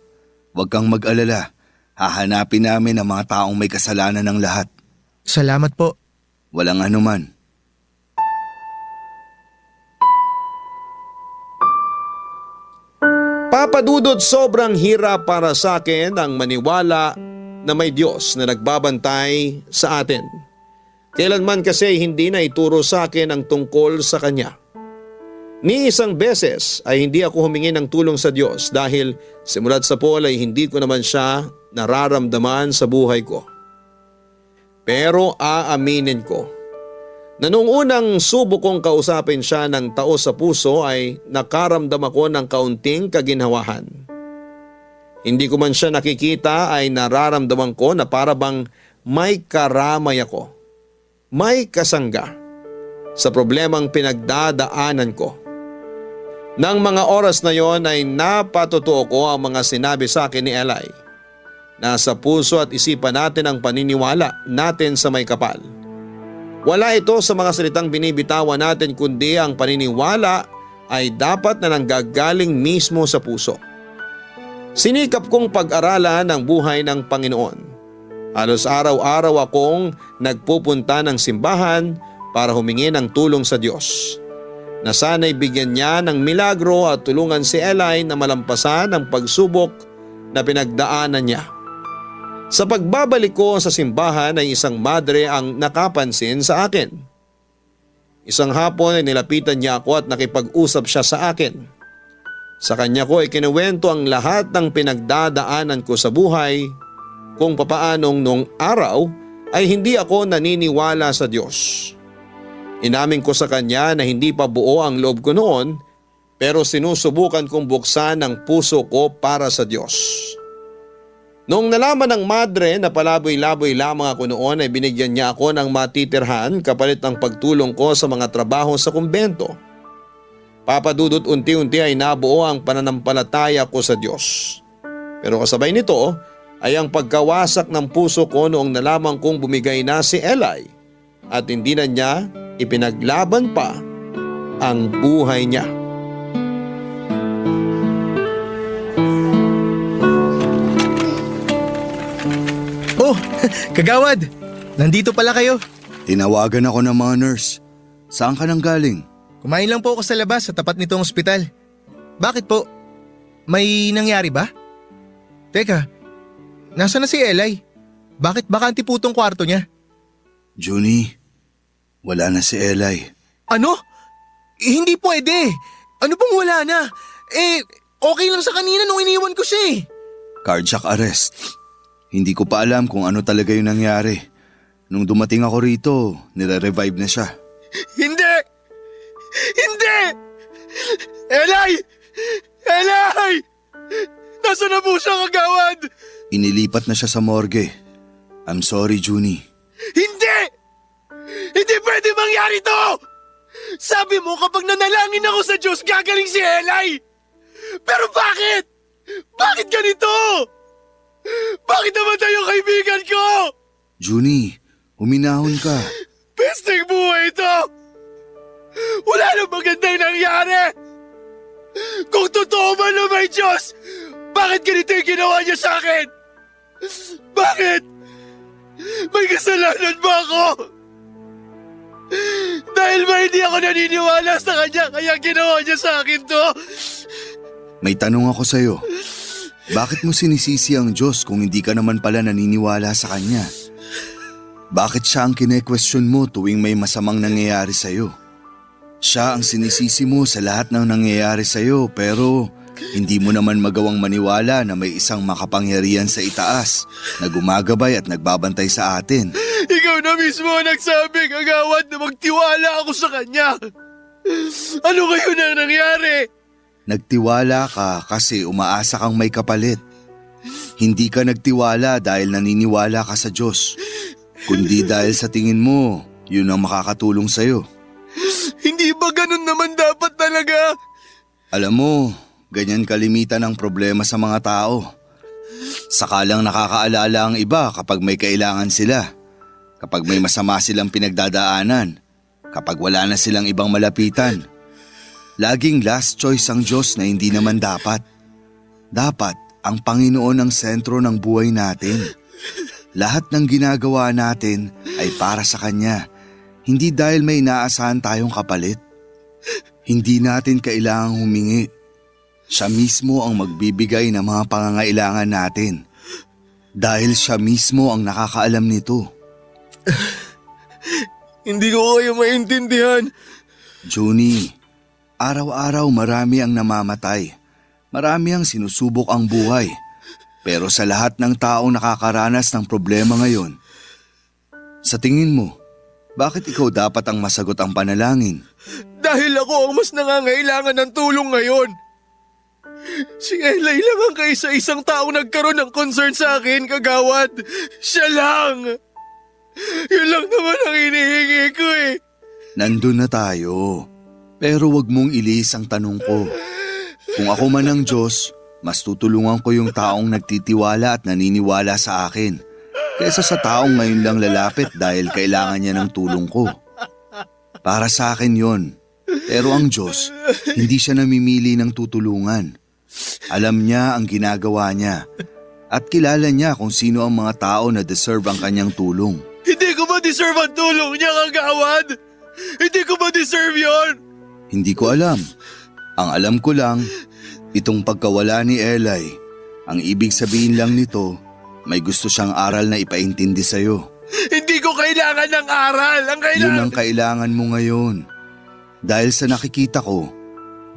Speaker 8: Huwag kang mag-alala. Hahanapin namin ang mga taong may kasalanan ng lahat.
Speaker 5: Salamat po.
Speaker 8: Walang anuman.
Speaker 3: Papadudot, sobrang hirap para sa akin ang maniwala na may Diyos na nagbabantay sa atin. Kailanman kasi hindi na ituro sa akin ang tungkol sa Kanya. Ni isang beses ay hindi ako humingi ng tulong sa Diyos dahil simula't sa Paul ay hindi ko naman siya nararamdaman sa buhay ko. Pero aaminin ko na noong unang subok kong kausapin siya ng taos sa puso ay nakaramdam ako ng kaunting kaginhawahan. Hindi ko man siya nakikita ay nararamdaman ko na para bang may karamay ako, may kasangga sa problemang pinagdadaanan ko. Nang mga oras na yon ay napatotoo ko ang mga sinabi sa akin ni Eli. Nasa puso at isipan natin ang paniniwala natin sa may kapal. Wala ito sa mga salitang binibitawan natin kundi ang paniniwala ay dapat na nanggagaling mismo sa puso. Sinikap kong pag-aralan ang buhay ng Panginoon. Halos araw-araw akong nagpupunta ng simbahan para humingi ng tulong sa Diyos. Na sana'y bigyan niya ng milagro at tulungan si Eli na malampasan ang pagsubok na pinagdaanan niya. Sa pagbabalik ko sa simbahan ay isang madre ang nakapansin sa akin. Isang hapon ay nilapitan niya ako at nakipag-usap siya sa akin. Sa kanya ko ay kinuwento ang lahat ng pinagdadaanan ko sa buhay, kung papaanong nung araw ay hindi ako naniniwala sa Diyos. Inamin ko sa kanya na hindi pa buo ang loob ko noon, pero sinusubukan kong buksan ang puso ko para sa Diyos. Noong nalaman ng madre na palaboy-laboy lamang ako noon ay binigyan niya ako ng matitirhan kapalit ng pagtulong ko sa mga trabaho sa kumbento. Papadudot unti-unti ay nabuo ang pananampalataya ko sa Diyos. Pero kasabay nito ay ang pagkawasak ng puso ko noong nalaman kong bumigay na si Eli at hindi na niya ipinaglaban pa ang buhay niya.
Speaker 5: Oh, kagawad! Nandito pala kayo.
Speaker 8: Tinawagan ako ng mga nurse. Saan ka nang galing?
Speaker 5: Kumain lang po ako sa labas sa tapat nitong ospital. Bakit po? May nangyari ba? Teka, nasa na si Eli? Bakit bakante po tong kwarto niya?
Speaker 8: Junie, wala na si Eli.
Speaker 5: Ano? Hindi pwede. Ano pong wala na? Okay lang sa kanina nung iniwan ko siya eh.
Speaker 8: Cardiac arrest. Hindi ko pa alam kung ano talaga yung nangyari. Nung dumating ako rito, nire-revive na siya.
Speaker 5: Hindi! Hindi! Eli! Eli! Nasaan na po siya, kagawad?
Speaker 8: Inilipat na siya sa morgue. I'm sorry, Junie.
Speaker 5: Hindi! Hindi pwede mangyari to! Sabi mo kapag nanalangin ako sa Diyos, gagaling si Eli! Pero bakit? Bakit ganito? Bakit namatay yung kaibigan ko?
Speaker 8: Junie, huminahon ka.
Speaker 5: Pesteng buhay ito! Wala nang magandang nangyari! Kung totoo man na may Diyos, bakit ganito yung ginawa niya sa akin? Bakit? May kasalanan ba ako? Dahil ba hindi ako naniniwala sa kanya kaya ginawa niya sa akin to?
Speaker 8: May tanong ako sa'yo. Bakit mo sinisisi ang Diyos kung hindi ka naman pala naniniwala sa Kanya? Bakit siya ang kine-question mo tuwing may masamang nangyayari sa'yo? Siya ang sinisisi mo sa lahat ng nangyayari sa'yo pero hindi mo naman magawang maniwala na may isang makapangyarihan sa itaas na gumagabay at nagbabantay sa atin.
Speaker 5: Ikaw na mismo ang nagsabi, kagawad, na magtiwala ako sa kanya. Ano kayo na nangyari?
Speaker 8: Nagtiwala ka kasi umaasa kang may kapalit. Hindi ka nagtiwala dahil naniniwala ka sa Diyos, kundi dahil sa tingin mo, yun ang makakatulong sa'yo.
Speaker 5: Hindi ba ganun naman dapat talaga?
Speaker 8: Alam mo, ganyan kalimitan ang problema sa mga tao. Sakalang nakakaalala ang iba kapag may kailangan sila, kapag may masama silang pinagdadaanan, kapag wala na silang ibang malapitan. Laging last choice ang Diyos na hindi naman dapat. Dapat ang Panginoon ang sentro ng buhay natin. Lahat ng ginagawa natin ay para sa Kanya, hindi dahil may inaasahan tayong kapalit. Hindi natin kailangang humingi. Siya mismo ang magbibigay ng mga pangangailangan natin. Dahil siya mismo ang nakakaalam nito.
Speaker 5: Hindi ko kayo maintindihan.
Speaker 8: Junie, araw-araw marami ang namamatay. Marami ang sinusubok ang buhay. Pero sa lahat ng taong nakakaranas ng problema ngayon, sa tingin mo, bakit ikaw dapat ang masagot ang panalangin?
Speaker 5: Dahil ako ang mas nangangailangan ng tulong ngayon. Si Eli lang ang kaisa-isang taong nagkaroon ng concern sa akin, kagawad. Siya lang. Yun lang naman ang hinihingi ko eh.
Speaker 8: Nandun na tayo. Pero wag mong ilis ang tanong ko. Kung ako man ang Diyos, mas tutulungan ko yung taong nagtitiwala at naniniwala sa akin kaysa sa taong ngayon lang lalapit dahil kailangan niya ng tulong ko. Para sa akin yon. Pero ang Diyos, hindi siya namimili ng tutulungan. Alam niya ang ginagawa niya at kilala niya kung sino ang mga tao na deserve ang kanyang tulong.
Speaker 5: Hindi ko ba deserve ang tulong niya, kagawad? Hindi ko ba deserve yon?
Speaker 8: Hindi ko alam. Ang alam ko lang, itong pagkawala ni Eli, ang ibig sabihin lang nito, may gusto siyang aral na ipaintindi sa'yo.
Speaker 5: Hindi ko kailangan ng aral.
Speaker 8: Yun ang kailangan mo ngayon. Dahil sa nakikita ko,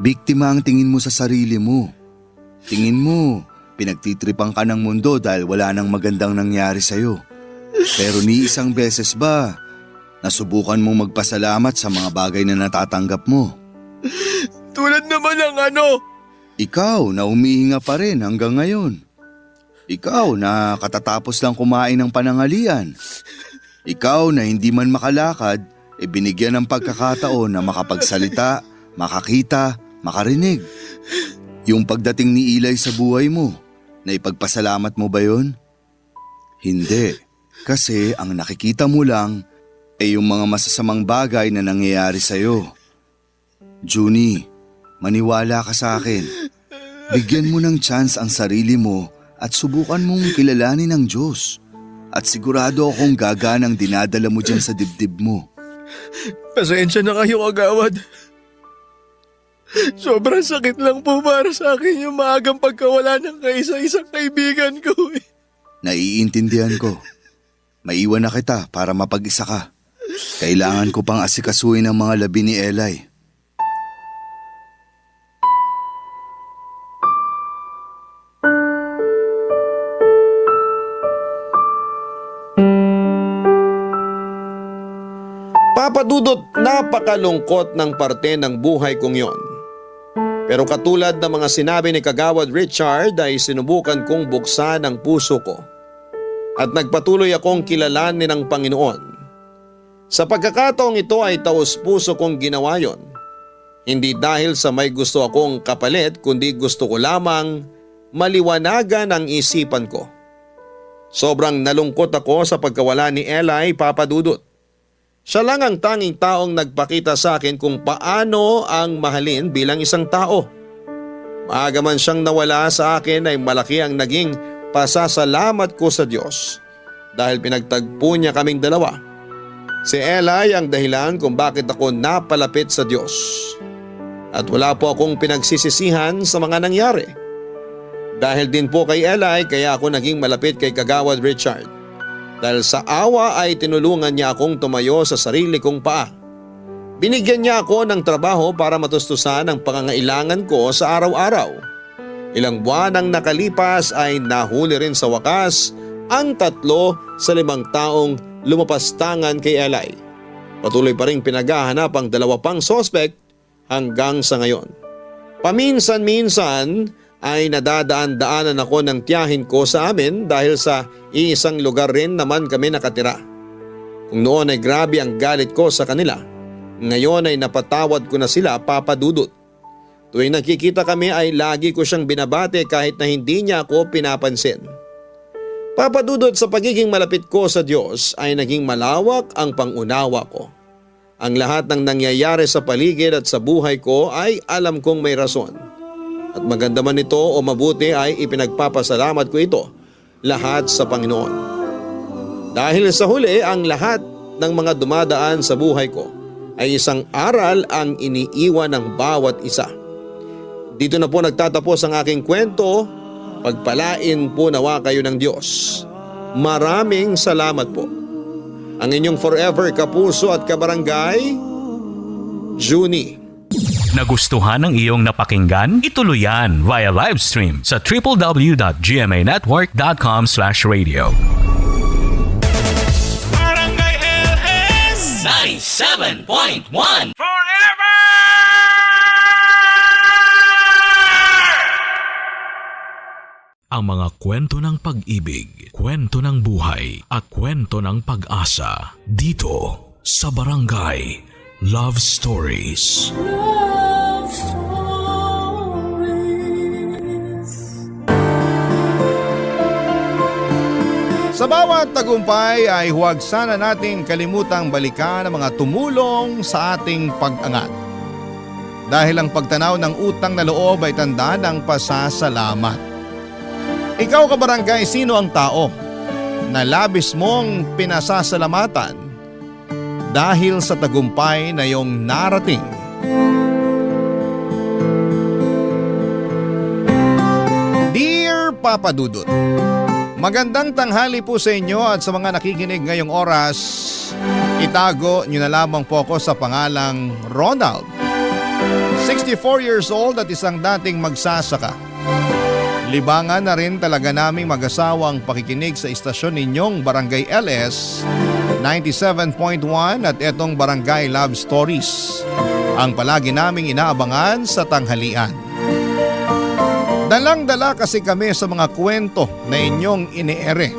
Speaker 8: biktima ang tingin mo sa sarili mo. Tingin mo, pinagtitripan ka ng mundo dahil wala nang magandang nangyari sa'yo. Pero ni isang beses ba, nasubukan mong magpasalamat sa mga bagay na natatanggap mo?
Speaker 5: Tulad naman ng ano?
Speaker 8: Ikaw na umihinga pa rin hanggang ngayon. Ikaw na katatapos lang kumain ng panangalian. Ikaw na hindi man makalakad, binigyan ng pagkakataon na makapagsalita, makakita, makarinig. Yung pagdating ni Eli sa buhay mo, na ipagpasalamat mo ba yun? Hindi, kasi ang nakikita mo lang ay yung mga masasamang bagay na nangyayari sa'yo. Junie, maniwala ka sa akin. Bigyan mo ng chance ang sarili mo at subukan mong kilalanin ang Diyos. At sigurado akong gaganang dinadala mo dyan sa dibdib mo.
Speaker 5: Pasensya na kayo, kagawad. Sobrang sakit lang po para sa akin yung maagang pagkawala ng kaisa-isang kaibigan ko eh.
Speaker 8: Naiintindihan ko. Maiwan na kita para mapag-isa ka. Kailangan ko pang asikasuhin ang mga labi ni Eli.
Speaker 3: Papadudot, napakalungkot ng parte ng buhay kong yon. Pero katulad ng mga sinabi ni Kagawad Richard ay sinubukan kong buksan ang puso ko at nagpatuloy akong kilalanin ng Panginoon. Sa pagkakataong ito ay taos-puso kong ginawa yon. Hindi dahil sa may gusto akong kapalit kundi gusto ko lamang maliwanagan ang isipan ko. Sobrang nalungkot ako sa pagkawala ni Eli, Papadudot. Siya lang ang tanging taong nagpakita sa akin kung paano ang mahalin bilang isang tao. Maaga man siyang nawala sa akin ay malaki ang naging pasasalamat ko sa Diyos dahil pinagtagpo niya kaming dalawa. Si Eli ang dahilan kung bakit ako napalapit sa Diyos. At wala po akong pinagsisisihan sa mga nangyari. Dahil din po kay Eli kaya ako naging malapit kay Kagawad Richard. Dahil sa awa ay tinulungan niya akong tumayo sa sarili kong paa. Binigyan niya ako ng trabaho para matustusan ang pangangailangan ko sa araw-araw. Ilang buwan ang nakalipas ay nahuli rin sa wakas ang 3 sa 5 taong lumapastangan kay Eli. Patuloy pa rin pinaghahanap ang 2 pang sospek hanggang sa ngayon. Paminsan-minsan ay nadadaan-daanan ako ng tiyahin ko sa amin dahil sa iisang lugar rin naman kami nakatira. Kung noon ay grabe ang galit ko sa kanila, ngayon ay napatawad ko na sila, Papadudot. Tuwing nakikita kami ay lagi ko siyang binabate kahit na hindi niya ako pinapansin. Papadudot, sa pagiging malapit ko sa Diyos ay naging malawak ang pangunawa ko. Ang lahat ng nangyayari sa paligid at sa buhay ko ay alam kong may rason. At maganda man ito o mabuti ay ipinagpapasalamat ko ito lahat sa Panginoon. Dahil sa huli ang lahat ng mga dumadaan sa buhay ko ay isang aral ang iniiwan ng bawat isa. Dito na po nagtatapos ang aking kwento. Pagpalain po nawa kayo ng Diyos. Maraming salamat po. Ang inyong forever kapuso at kabarangay, Junie.
Speaker 1: Nagustuhan ng iyong napakinggan? Ituloy yan via live stream sa www.gmanetwork.com/radio.
Speaker 9: Barangay LS
Speaker 1: 97.1
Speaker 9: Forever!
Speaker 1: Ang mga kwento ng pag-ibig, kwento ng buhay at kwento ng pag-asa dito sa Barangay Love Stories.
Speaker 2: Love Stories.
Speaker 3: Sa bawat tagumpay ay huwag sana natin kalimutang balikan ang mga tumulong sa ating pag-angat. Dahil ang pagtanaw ng utang na loob ay tanda ng pasasalamat. Ikaw kabarangay, sino ang tao na labis mong pinasasalamatan dahil sa tagumpay na iyong narating? Dear Papa Dudut, magandang tanghali po sa inyo at sa mga nakikinig ngayong oras. Itago nyo na lamang po ako sa pangalang Ronald. 64 years old at isang dating magsasaka. Libangan na rin talaga naming mag-asawang pakikinig sa istasyon ninyong Barangay LS 97.1 at etong Barangay Love Stories, ang palagi naming inaabangan sa tanghalian. Dalang-dala kasi kami sa mga kwento na inyong iniere.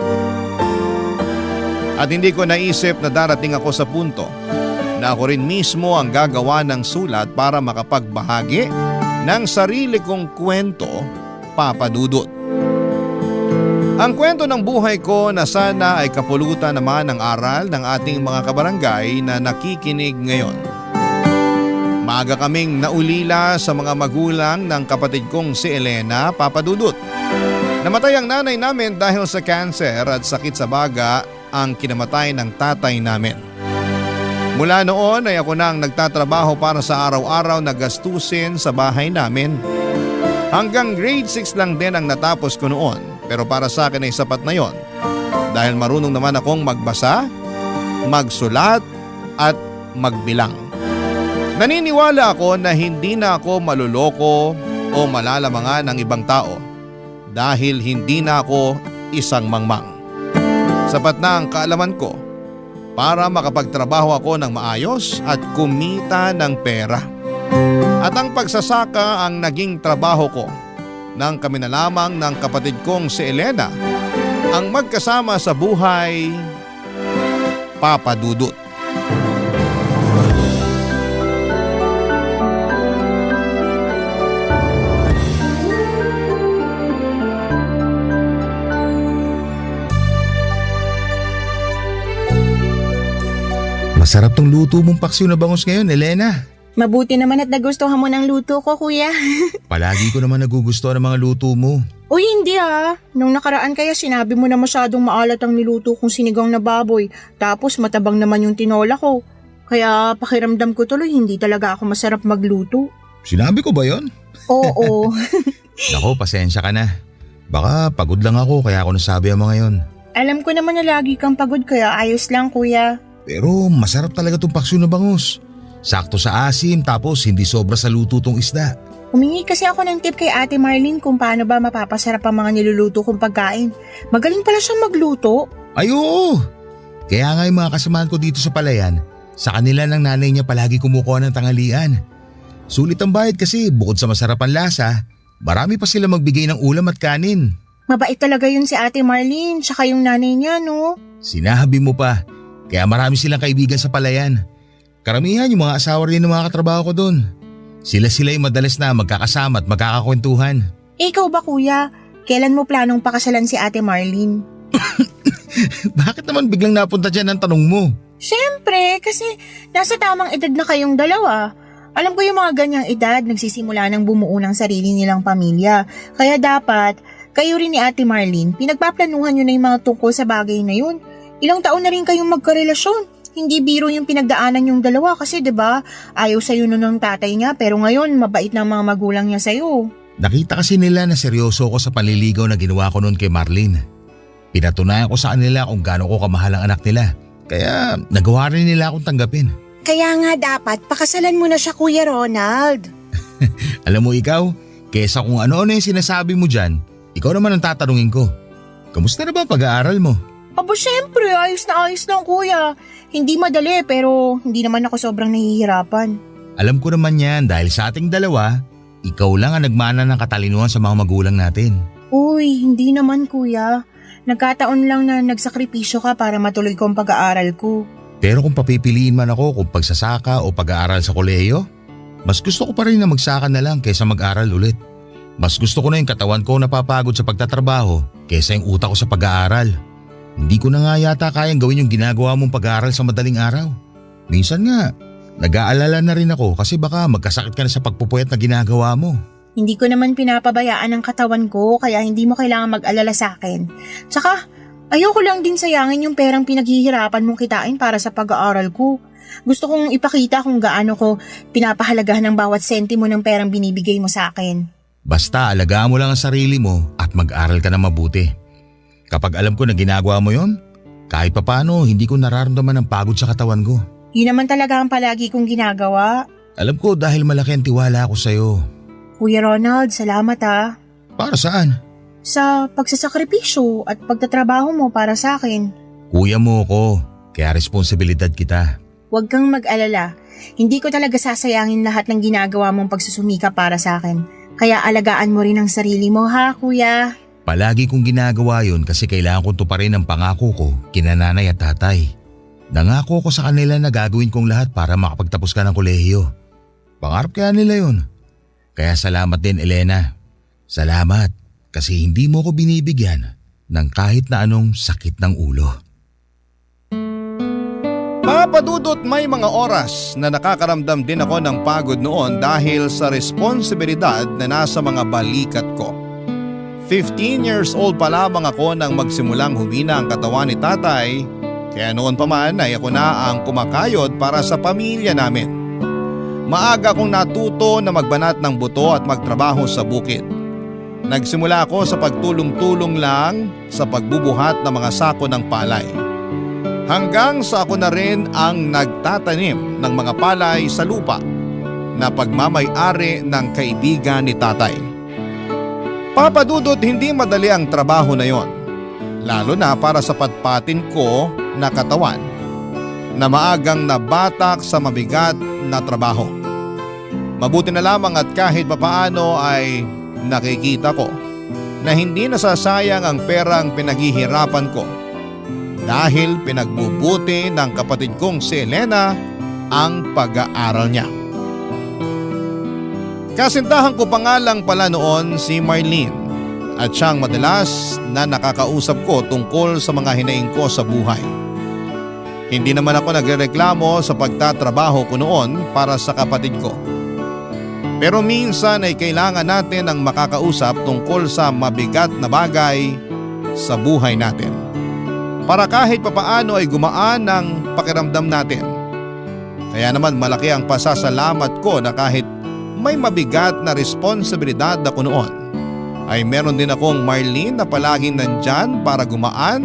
Speaker 3: At hindi ko naisip na darating ako sa punto na ako rin mismo ang gagawa ng sulat para makapagbahagi ng sarili kong kwento, Papa Dudut. Ang kwento ng buhay ko na sana ay kapulutan naman ng aral ng ating mga kabarangay na nakikinig ngayon. Maaga kaming naulila sa mga magulang ng kapatid kong si Elena, Papa Dudut. Namatay ang nanay namin dahil sa cancer at sakit sa baga ang kinamatay ng tatay namin. Mula noon ay ako nang nagtatrabaho para sa araw-araw na gastusin sa bahay namin. Hanggang grade 6 lang din ang natapos ko noon, pero para sa akin ay sapat na yon. Dahil marunong naman akong magbasa, magsulat at magbilang. Naniniwala ako na hindi na ako maluloko o malalamangan ng ibang tao dahil hindi na ako isang mangmang. Sapat na ang kaalaman ko para makapagtrabaho ako ng maayos at kumita ng pera. At ang pagsasaka ang naging trabaho ko nang kami na lamang ng kapatid kong si Elena ang magkasama sa buhay, Papa Dudut.
Speaker 5: Masarap tong luto mong paksiw na bangus ngayon, Elena.
Speaker 6: Mabuti naman at nagustuhan mo ng luto ko, kuya.
Speaker 5: Palagi ko naman nagugustuhan ng mga luto mo.
Speaker 6: Uy, hindi ah. Nung nakaraan kaya sinabi mo na masyadong maalat ang niluto kong sinigang na baboy. Tapos matabang naman yung tinola ko. Kaya pakiramdam ko tuloy hindi talaga ako masarap magluto.
Speaker 5: Sinabi ko ba yon?
Speaker 6: Oo.
Speaker 5: Nako, pasensya ka na. Baka pagod lang ako kaya ako nasabi ang mga yon.
Speaker 6: Alam ko naman na lagi kang pagod kaya ayos lang, kuya.
Speaker 5: Pero masarap talaga tong paksiw na bangus. Sakto sa asim tapos hindi sobra sa luto tong isda.
Speaker 6: Humingi kasi ako ng tip kay Ate Marlene kung paano ba mapapasarap ang mga niluluto kong pagkain. Magaling pala siyang magluto.
Speaker 5: Ay oo! Kaya nga yung mga kasamahan ko dito sa palayan, sa kanila ng nanay niya palagi kumukuha ng tanghalian. Sulit ang bayad kasi bukod sa masarap ang lasa, marami pa sila magbigay ng ulam at kanin.
Speaker 6: Mabait talaga yun si Ate Marlene tsaka yung nanay niya, no?
Speaker 5: Sinabi mo pa, kaya marami silang kaibigan sa palayan. Karamihan yung mga asawa rin ng mga katrabaho ko doon. Sila-sila yung madalas na magkakasama at magkakakwentuhan.
Speaker 6: Ikaw ba, kuya? Kailan mo planong pakasalan si Ate Marlene?
Speaker 5: Bakit naman biglang napunta dyan ang tanong mo?
Speaker 6: Siyempre, kasi nasa tamang edad na kayong dalawa. Alam ko yung mga ganyang edad, nagsisimula ng bumuo ng sarili nilang pamilya. Kaya dapat, kayo rin ni Ate Marlene, pinagpaplanuhan nyo na yung mga tungkol sa bagay na yun. Ilang taon na rin kayong magkarelasyon. Hindi biro yung pinagdaanan yung dalawa kasi 'di ba? Ayaw sa'yo nun ng tatay niya pero ngayon mabait na mga magulang niya sa'yo.
Speaker 5: Nakita kasi nila na seryoso ako sa panliligaw na ginawa ko noon kay Marlene.
Speaker 10: Pinatunayan ko sa kanila kung gaano ko kamahal ang anak nila. Kaya nagawa rin nila akong tanggapin.
Speaker 6: Kaya nga dapat pakasalan mo na siya, Kuya Ronald.
Speaker 10: Alam mo ikaw, kesa kung ano-ano yung sinasabi mo dyan, ikaw naman ang tatanungin ko. Kamusta na ba ang pag-aaral mo?
Speaker 6: Aba syempre, ayos na ayos lang kuya. Hindi madali pero hindi naman ako sobrang nahihirapan.
Speaker 10: Alam ko naman yan dahil sa ating dalawa, ikaw lang ang nagmana ng katalinuhan sa mga magulang natin.
Speaker 6: Uy, hindi naman kuya. Nagkataon lang na nagsakripisyo ka para matuloy ko ang pag-aaral ko.
Speaker 10: Pero kung papipiliin man ako kung pagsasaka o pag-aaral sa kolehiyo, mas gusto ko pa rin na magsaka na lang kaysa mag-aral ulit. Mas gusto ko na yung katawan ko napapagod sa pagtatrabaho kaysa yung utak ko sa pag-aaral. Hindi ko na nga yata kayang gawin yung ginagawa mong pag-aaral sa madaling araw. Minsan nga, nag-aalala na rin ako kasi baka magkasakit ka na sa pagpupuyat na ginagawa mo.
Speaker 6: Hindi ko naman pinapabayaan ang katawan ko kaya hindi mo kailangan mag-alala sa akin. Tsaka, ayoko lang din sayangin yung perang pinaghihirapan mong kitain para sa pag-aaral ko. Gusto kong ipakita kung gaano ko pinapahalagahan ng bawat sentimo ng perang binibigay mo sa akin.
Speaker 10: Basta alagaan mo lang ang sarili mo at mag-aral ka na mabuti. Kapag alam ko na ginagawa mo yon, kahit papano hindi ko nararamdaman ang pagod sa katawan ko.
Speaker 6: Yun naman talaga ang palagi kong ginagawa.
Speaker 10: Alam ko dahil malaki ang tiwala ko sa'yo.
Speaker 6: Kuya Ronald, salamat ha.
Speaker 10: Para saan?
Speaker 6: Sa pagsasakripisyo at pagtatrabaho mo para sa akin.
Speaker 10: Kuya mo ko, kaya responsibilidad kita.
Speaker 6: Huwag kang mag-alala. Hindi ko talaga sasayangin lahat ng ginagawa mong pagsusumika para sa akin. Kaya alagaan mo rin ang sarili mo ha, kuya.
Speaker 10: Palagi kong ginagawa yun kasi kailangan kong tuparin ang pangako ko kina nanay at tatay. Nangako ko sa kanila na gagawin kong lahat para makapagtapos ka ng kolehiyo. Pangarap kaya nila yun. Kaya salamat din Elena. Salamat kasi hindi mo ko binibigyan ng kahit na anong sakit ng ulo.
Speaker 3: Papadudot may mga oras na nakakaramdam din ako ng pagod noon dahil sa responsibilidad na nasa mga balikat ko. 15 years old pa lamang ako nang magsimulang humina ang katawan ni tatay, kaya noon pa man ay ako na ang kumakayod para sa pamilya namin. Maaga akong natuto na magbanat ng buto at magtrabaho sa bukid. Nagsimula ako sa pagtulong-tulong lang sa pagbubuhat ng mga sako ng palay. Hanggang sa ako na rin ang nagtatanim ng mga palay sa lupa na pagmamay-ari ng kaibigan ni tatay. Papadudot hindi madali ang trabaho na yon, lalo na para sa patpatin ko na katawan na maagang nabatak sa mabigat na trabaho. Mabuti na lamang at kahit papaano ay nakikita ko na hindi nasasayang ang perang pinaghihirapan ko dahil pinagbubuti ng kapatid kong si Elena ang pag-aaral niya. Kasintahan ko pa nga lang pala noon si Marlene at siyang madalas na nakakausap ko tungkol sa mga hinaing ko sa buhay. Hindi naman ako nagrereklamo sa pagtatrabaho ko noon para sa kapatid ko. Pero minsan ay kailangan natin ang makakausap tungkol sa mabigat na bagay sa buhay natin. Para kahit papaano ay gumaan ang pakiramdam natin. Kaya naman malaki ang pasasalamat ko na kahit may mabigat na responsibilidad ako noon, ay meron din akong Marlene na palaging nandyan para gumaan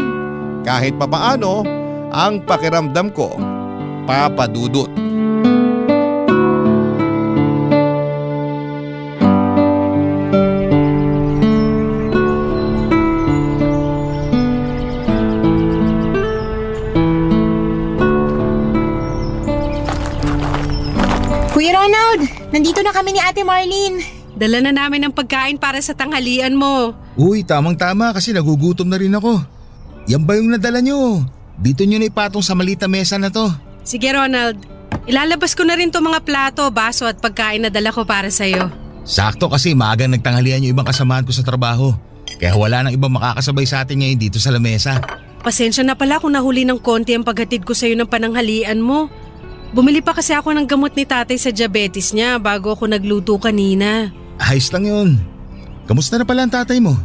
Speaker 3: kahit papaano ang pakiramdam ko, papadudot.
Speaker 6: Kuya Ronald, nandito na kami ni Ate Marlene.
Speaker 11: Dala na namin ang pagkain para sa tanghalian mo.
Speaker 10: Uy, tamang-tama kasi nagugutom na rin ako. Yan ba yung nadala nyo? Dito nyo na ipatong sa malita mesa na to.
Speaker 11: Sige Ronald, ilalabas ko na rin to mga plato, baso at pagkain na dala ko para sa'yo.
Speaker 10: Sakto kasi maagang nagtanghalian yung ibang kasamahan ko sa trabaho. Kaya wala nang ibang makakasabay sa atin ngayon dito sa lamesa.
Speaker 11: Pasensya na pala kung nahuli ng konti ang paghatid ko sa'yo ng pananghalian mo. Bumili pa kasi ako ng gamot ni tatay sa diabetes niya bago ako nagluto kanina.
Speaker 10: Ayos lang yun. Kamusta na pala ang tatay mo?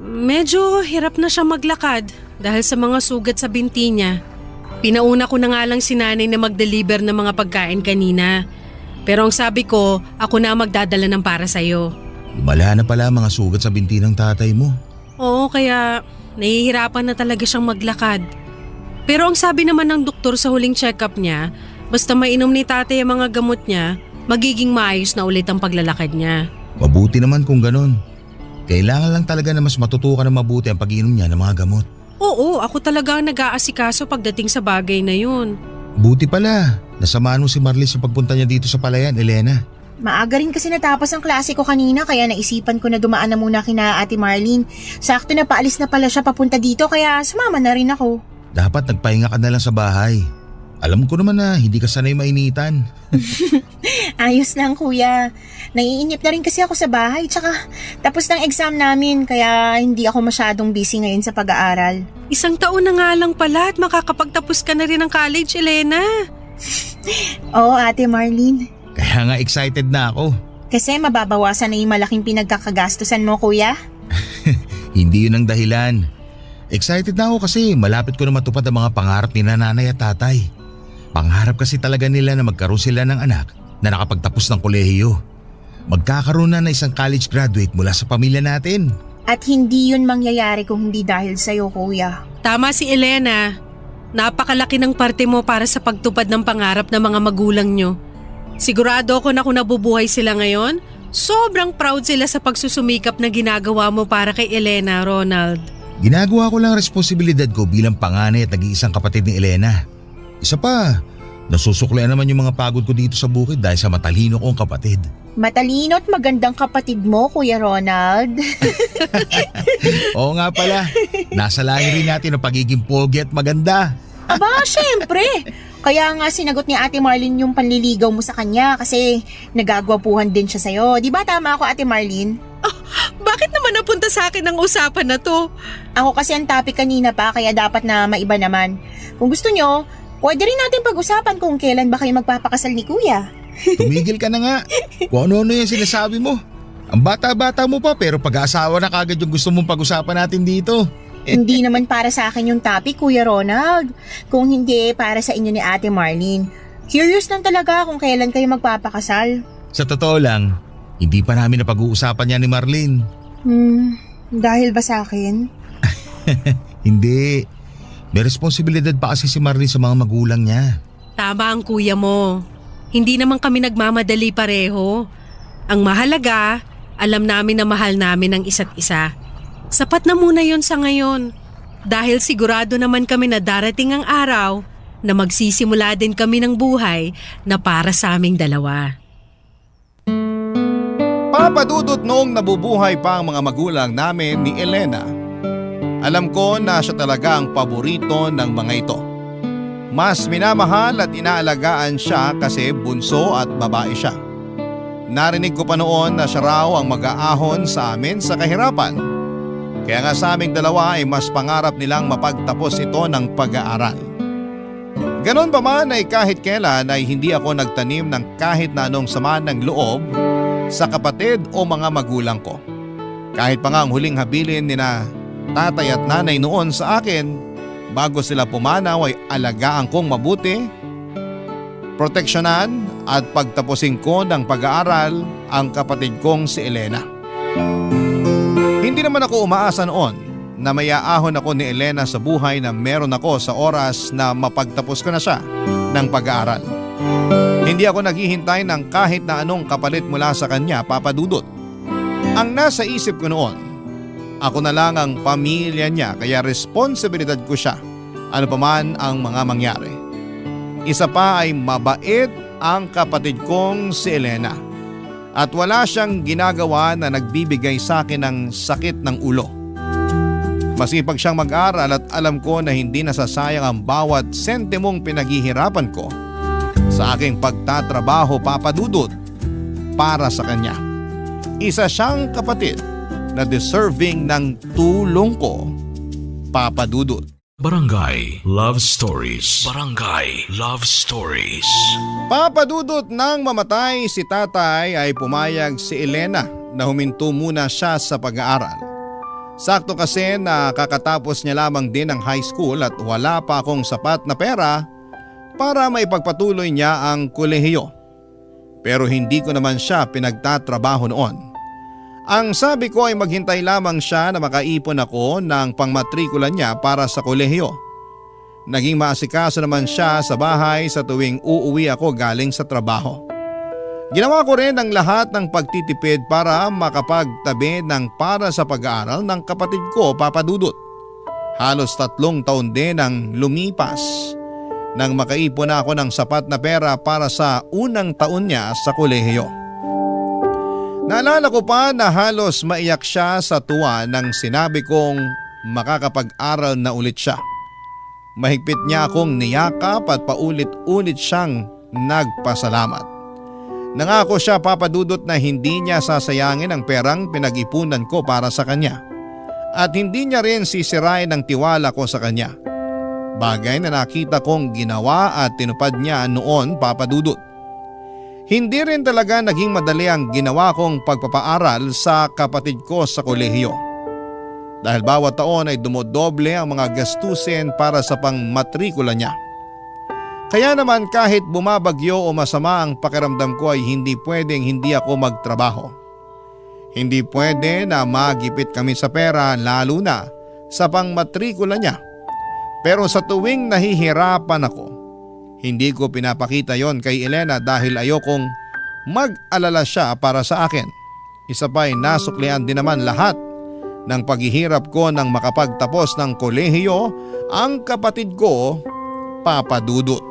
Speaker 11: Medyo hirap na siya maglakad dahil sa mga sugat sa binti niya. Pinauna ko na nga lang si nanay na mag-deliver ng mga pagkain kanina. Pero ang sabi ko, ako na magdadala ng para sa'yo.
Speaker 10: Lumala na pala ang mga sugat sa binti ng tatay mo.
Speaker 11: Oo, kaya nahihirapan na talaga siyang maglakad. Pero ang sabi naman ng doktor sa huling check-up niya, basta mainom ni tatay ang mga gamot niya, magiging maayos na ulit ang paglalakad niya.
Speaker 10: Mabuti naman kung ganun. Kailangan lang talaga na mas matutukan na mabuti ang pag-inom niya ng mga gamot.
Speaker 11: Oo, ako talaga ang nag-aasikaso pagdating sa bagay na yun.
Speaker 10: Buti pala, nasamahan mo si Marlene sa pagpunta niya dito sa palayan, Elena.
Speaker 6: Maaga rin kasi natapos ang klase ko kanina kaya naisipan ko na dumaan na muna kina Ate Marlene. Sakto na paalis na pala siya papunta dito kaya sumama na rin ako.
Speaker 10: Dapat nagpahinga ka na lang sa bahay. Alam ko naman na hindi ka sanay mainitan.
Speaker 6: Ayos lang kuya. Naiinip na rin kasi ako sa bahay tsaka tapos ng exam namin kaya hindi ako masyadong busy ngayon sa pag-aaral.
Speaker 11: 1 taon na nga lang pala at makakapagtapos ka na rin ng college, Elena.
Speaker 6: Oo Ate Marlene.
Speaker 10: Kaya nga excited na ako.
Speaker 6: Kasi mababawasan na yung malaking pinagkakagastusan mo kuya.
Speaker 10: Hindi yun ang dahilan. Excited na ako kasi malapit ko na matupad ang mga pangarap ni nanay at tatay. Pangarap kasi talaga nila na magkaroon sila ng anak na nakapagtapos ng kolehiyo. Magkakaroon na ng isang college graduate mula sa pamilya natin.
Speaker 6: At hindi yun mangyayari kung hindi dahil sa'yo kuya.
Speaker 11: Tama si Elena. Napakalaki ng parte mo para sa pagtupad ng pangarap ng mga magulang nyo. Sigurado ako na kung nabubuhay sila ngayon, sobrang proud sila sa pagsusumikap na ginagawa mo para kay Elena, Ronald.
Speaker 10: Ginagawa ko lang ang responsibilidad ko bilang panganay at nag-iisang kapatid ni Elena. Isa pa, nasusuklian naman yung mga pagod ko dito sa bukid dahil sa matalino kong kapatid.
Speaker 6: Matalino at magandang kapatid mo, Kuya Ronald.
Speaker 10: Oo nga pala, nasa lahi rin natin ang pagiging pogi at maganda.
Speaker 6: Aba, syempre. Kaya nga sinagot ni Ate Marlene yung panliligaw mo sa kanya kasi nagagwapuhan din siya sa'yo. Di ba tama ako, Ate Marlene?
Speaker 11: Bakit naman napunta sa akin ang usapan na to?
Speaker 6: Ako kasi ang topic kanina pa kaya dapat na maiba naman. Kung gusto nyo, pwede rin natin pag-usapan kung kailan ba kayo magpapakasal ni Kuya.
Speaker 10: Tumigil ka na nga. Kung ano-ano yung sinasabi mo. Ang bata-bata mo pa pero pag-aasawa na kagad yung gusto mong pag-usapan natin dito.
Speaker 6: Hindi naman para sa akin yung topic, Kuya Ronald. Kung hindi, para sa inyo ni Ate Marlene. Curious lang talaga kung kailan kayo magpapakasal.
Speaker 10: Sa totoo lang, hindi pa namin napag-uusapan yan ni Marlene.
Speaker 6: Dahil ba sa akin?
Speaker 10: Hindi. May responsibilidad pa kasi si Marlene sa mga magulang niya.
Speaker 11: Tama ang kuya mo. Hindi naman kami nagmamadali pareho. Ang mahalaga, alam namin na mahal namin ang isa't isa. Sapat na muna yon sa ngayon. Dahil sigurado naman kami na darating ang araw na magsisimula din kami ng buhay na para sa aming dalawa.
Speaker 3: Papadudot noong nabubuhay pa ang mga magulang namin ni Elena. Alam ko na siya talaga ang paborito ng mga ito. Mas minamahal at inaalagaan siya kasi bunso at babae siya. Narinig ko pa noon na siya raw ang mag-aahon sa amin sa kahirapan. Kaya nga sa aming dalawa ay mas pangarap nilang mapagtapos ito ng pag-aaral. Ganon pa man ay kahit kailan ay hindi ako nagtanim ng kahit na anong sama ng loob sa kapatid o mga magulang ko. Kahit pa nga ang huling habilin ni na tatay at nanay noon sa akin bago sila pumanaw ay alagaan kong mabuti, proteksyonan at pagtapusin ko ng pag-aaral ang kapatid kong si Elena. Hindi naman ako umaasa noon na may aahon ako ni Elena sa buhay na meron ako sa oras na mapagtapos ko na siya ng pag-aaral. Hindi ako naghihintay ng kahit na anong kapalit mula sa kanya, Papa Dudut. Ang nasa isip ko noon, ako na lang ang pamilya niya kaya responsibilidad ko siya ano pa man ang mga mangyari. Isa pa ay mabait ang kapatid kong si Elena. At wala siyang ginagawa na nagbibigay sa akin ng sakit ng ulo. Masipag siyang mag-aral at alam ko na hindi nasasayang ang bawat sentimong pinaghihirapan ko sa aking pagtatrabaho, Papa Dudut, para sa kanya. Isa siyang kapatid na deserving ng tulong ko, Papa Dudut.
Speaker 1: Barangay Love Stories. Barangay Love Stories.
Speaker 3: Papadudot nang mamatay si tatay ay pumayag si Elena na huminto muna siya sa pag-aaral. Sakto kasi na kakatapos niya lamang din ng high school at wala pa akong sapat na pera para maipagpatuloy niya ang kolehiyo. Pero hindi ko naman siya pinagtatrabaho noon. Ang sabi ko ay maghintay lamang siya na makaipon ako ng pangmatrikula niya para sa kolehiyo. Naging maasikaso naman siya sa bahay sa tuwing uuwi ako galing sa trabaho. Ginawa ko rin ang lahat ng pagtitipid para makapagtabi ng para sa pag-aaral ng kapatid ko, Papa Dudut. Halos 3 taon din ang lumipas nang makaipon ako ng sapat na pera para sa unang taon niya sa kolehiyo. Naalala ko pa na halos maiyak siya sa tuwa nang sinabi kong makakapag-aral na ulit siya. Mahigpit niya akong niyakap at paulit-ulit siyang nagpasalamat. Nangako siya, Papa Dudut, na hindi niya sasayangin ang perang pinag-ipunan ko para sa kanya. At hindi niya rin sisirain ang tiwala ko sa kanya. Bagay na nakita kong ginawa at tinupad niya noon, Papa Dudut. Hindi rin talaga naging madali ang ginawa kong pagpapaaral sa kapatid ko sa kolehiyo. Dahil bawat taon ay dumodoble ang mga gastusin para sa pangmatrikula niya. Kaya naman kahit bumabagyo o masama ang pakiramdam ko ay hindi pwedeng hindi ako magtrabaho. Hindi pwede na magipit kami sa pera, lalo na sa pangmatrikula niya. Pero sa tuwing nahihirapan ako, hindi ko pinapakita yon kay Elena dahil ayokong mag-alala siya para sa akin. Isa pa'y nasuklian din naman lahat ng paghihirap ko nang makapagtapos ng kolehiyo ang kapatid ko, Papa Dudut.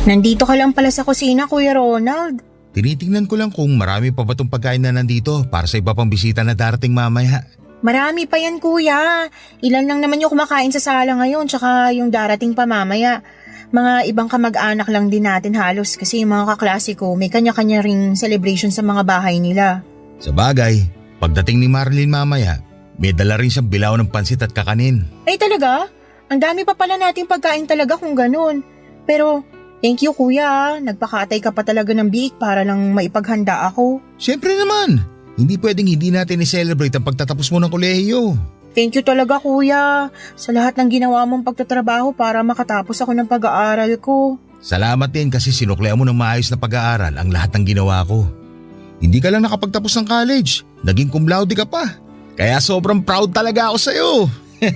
Speaker 6: Nandito ka lang pala sa kusina, Kuya Ronald.
Speaker 10: Tinitingnan ko lang kung marami pa ba itong pagkain na nandito para sa iba pang bisita na darating mamaya.
Speaker 6: Marami pa yan, Kuya. Ilan lang naman yung kumakain sa sala ngayon, tsaka yung darating pa mamaya. Mga ibang kamag-anak lang din natin halos kasi yung mga kaklase ko may kanya-kanya ring celebration sa mga bahay nila.
Speaker 10: Sa bagay, pagdating ni Marlene mamaya, may dala rin siyang bilao ng pansit at kakanin.
Speaker 6: Ay talaga? Ang dami pa pala nating pagkain talaga kung ganun. Pero thank you, Kuya. Nagpakatay ka pa talaga ng biik para lang maipaghanda ako.
Speaker 10: Siyempre naman, hindi pwedeng hindi natin i-celebrate ang pagtatapos mo ng kolehiyo.
Speaker 6: Thank you talaga, Kuya, sa lahat ng ginawa mong pagtatrabaho para makatapos ako ng pag-aaral ko.
Speaker 10: Salamat din kasi sinuklean mo ng maayos na pag-aaral ang lahat ng ginawa ko. Hindi ka lang nakapagtapos ng college, naging cum laude ka pa. Kaya sobrang proud talaga ako sa'yo.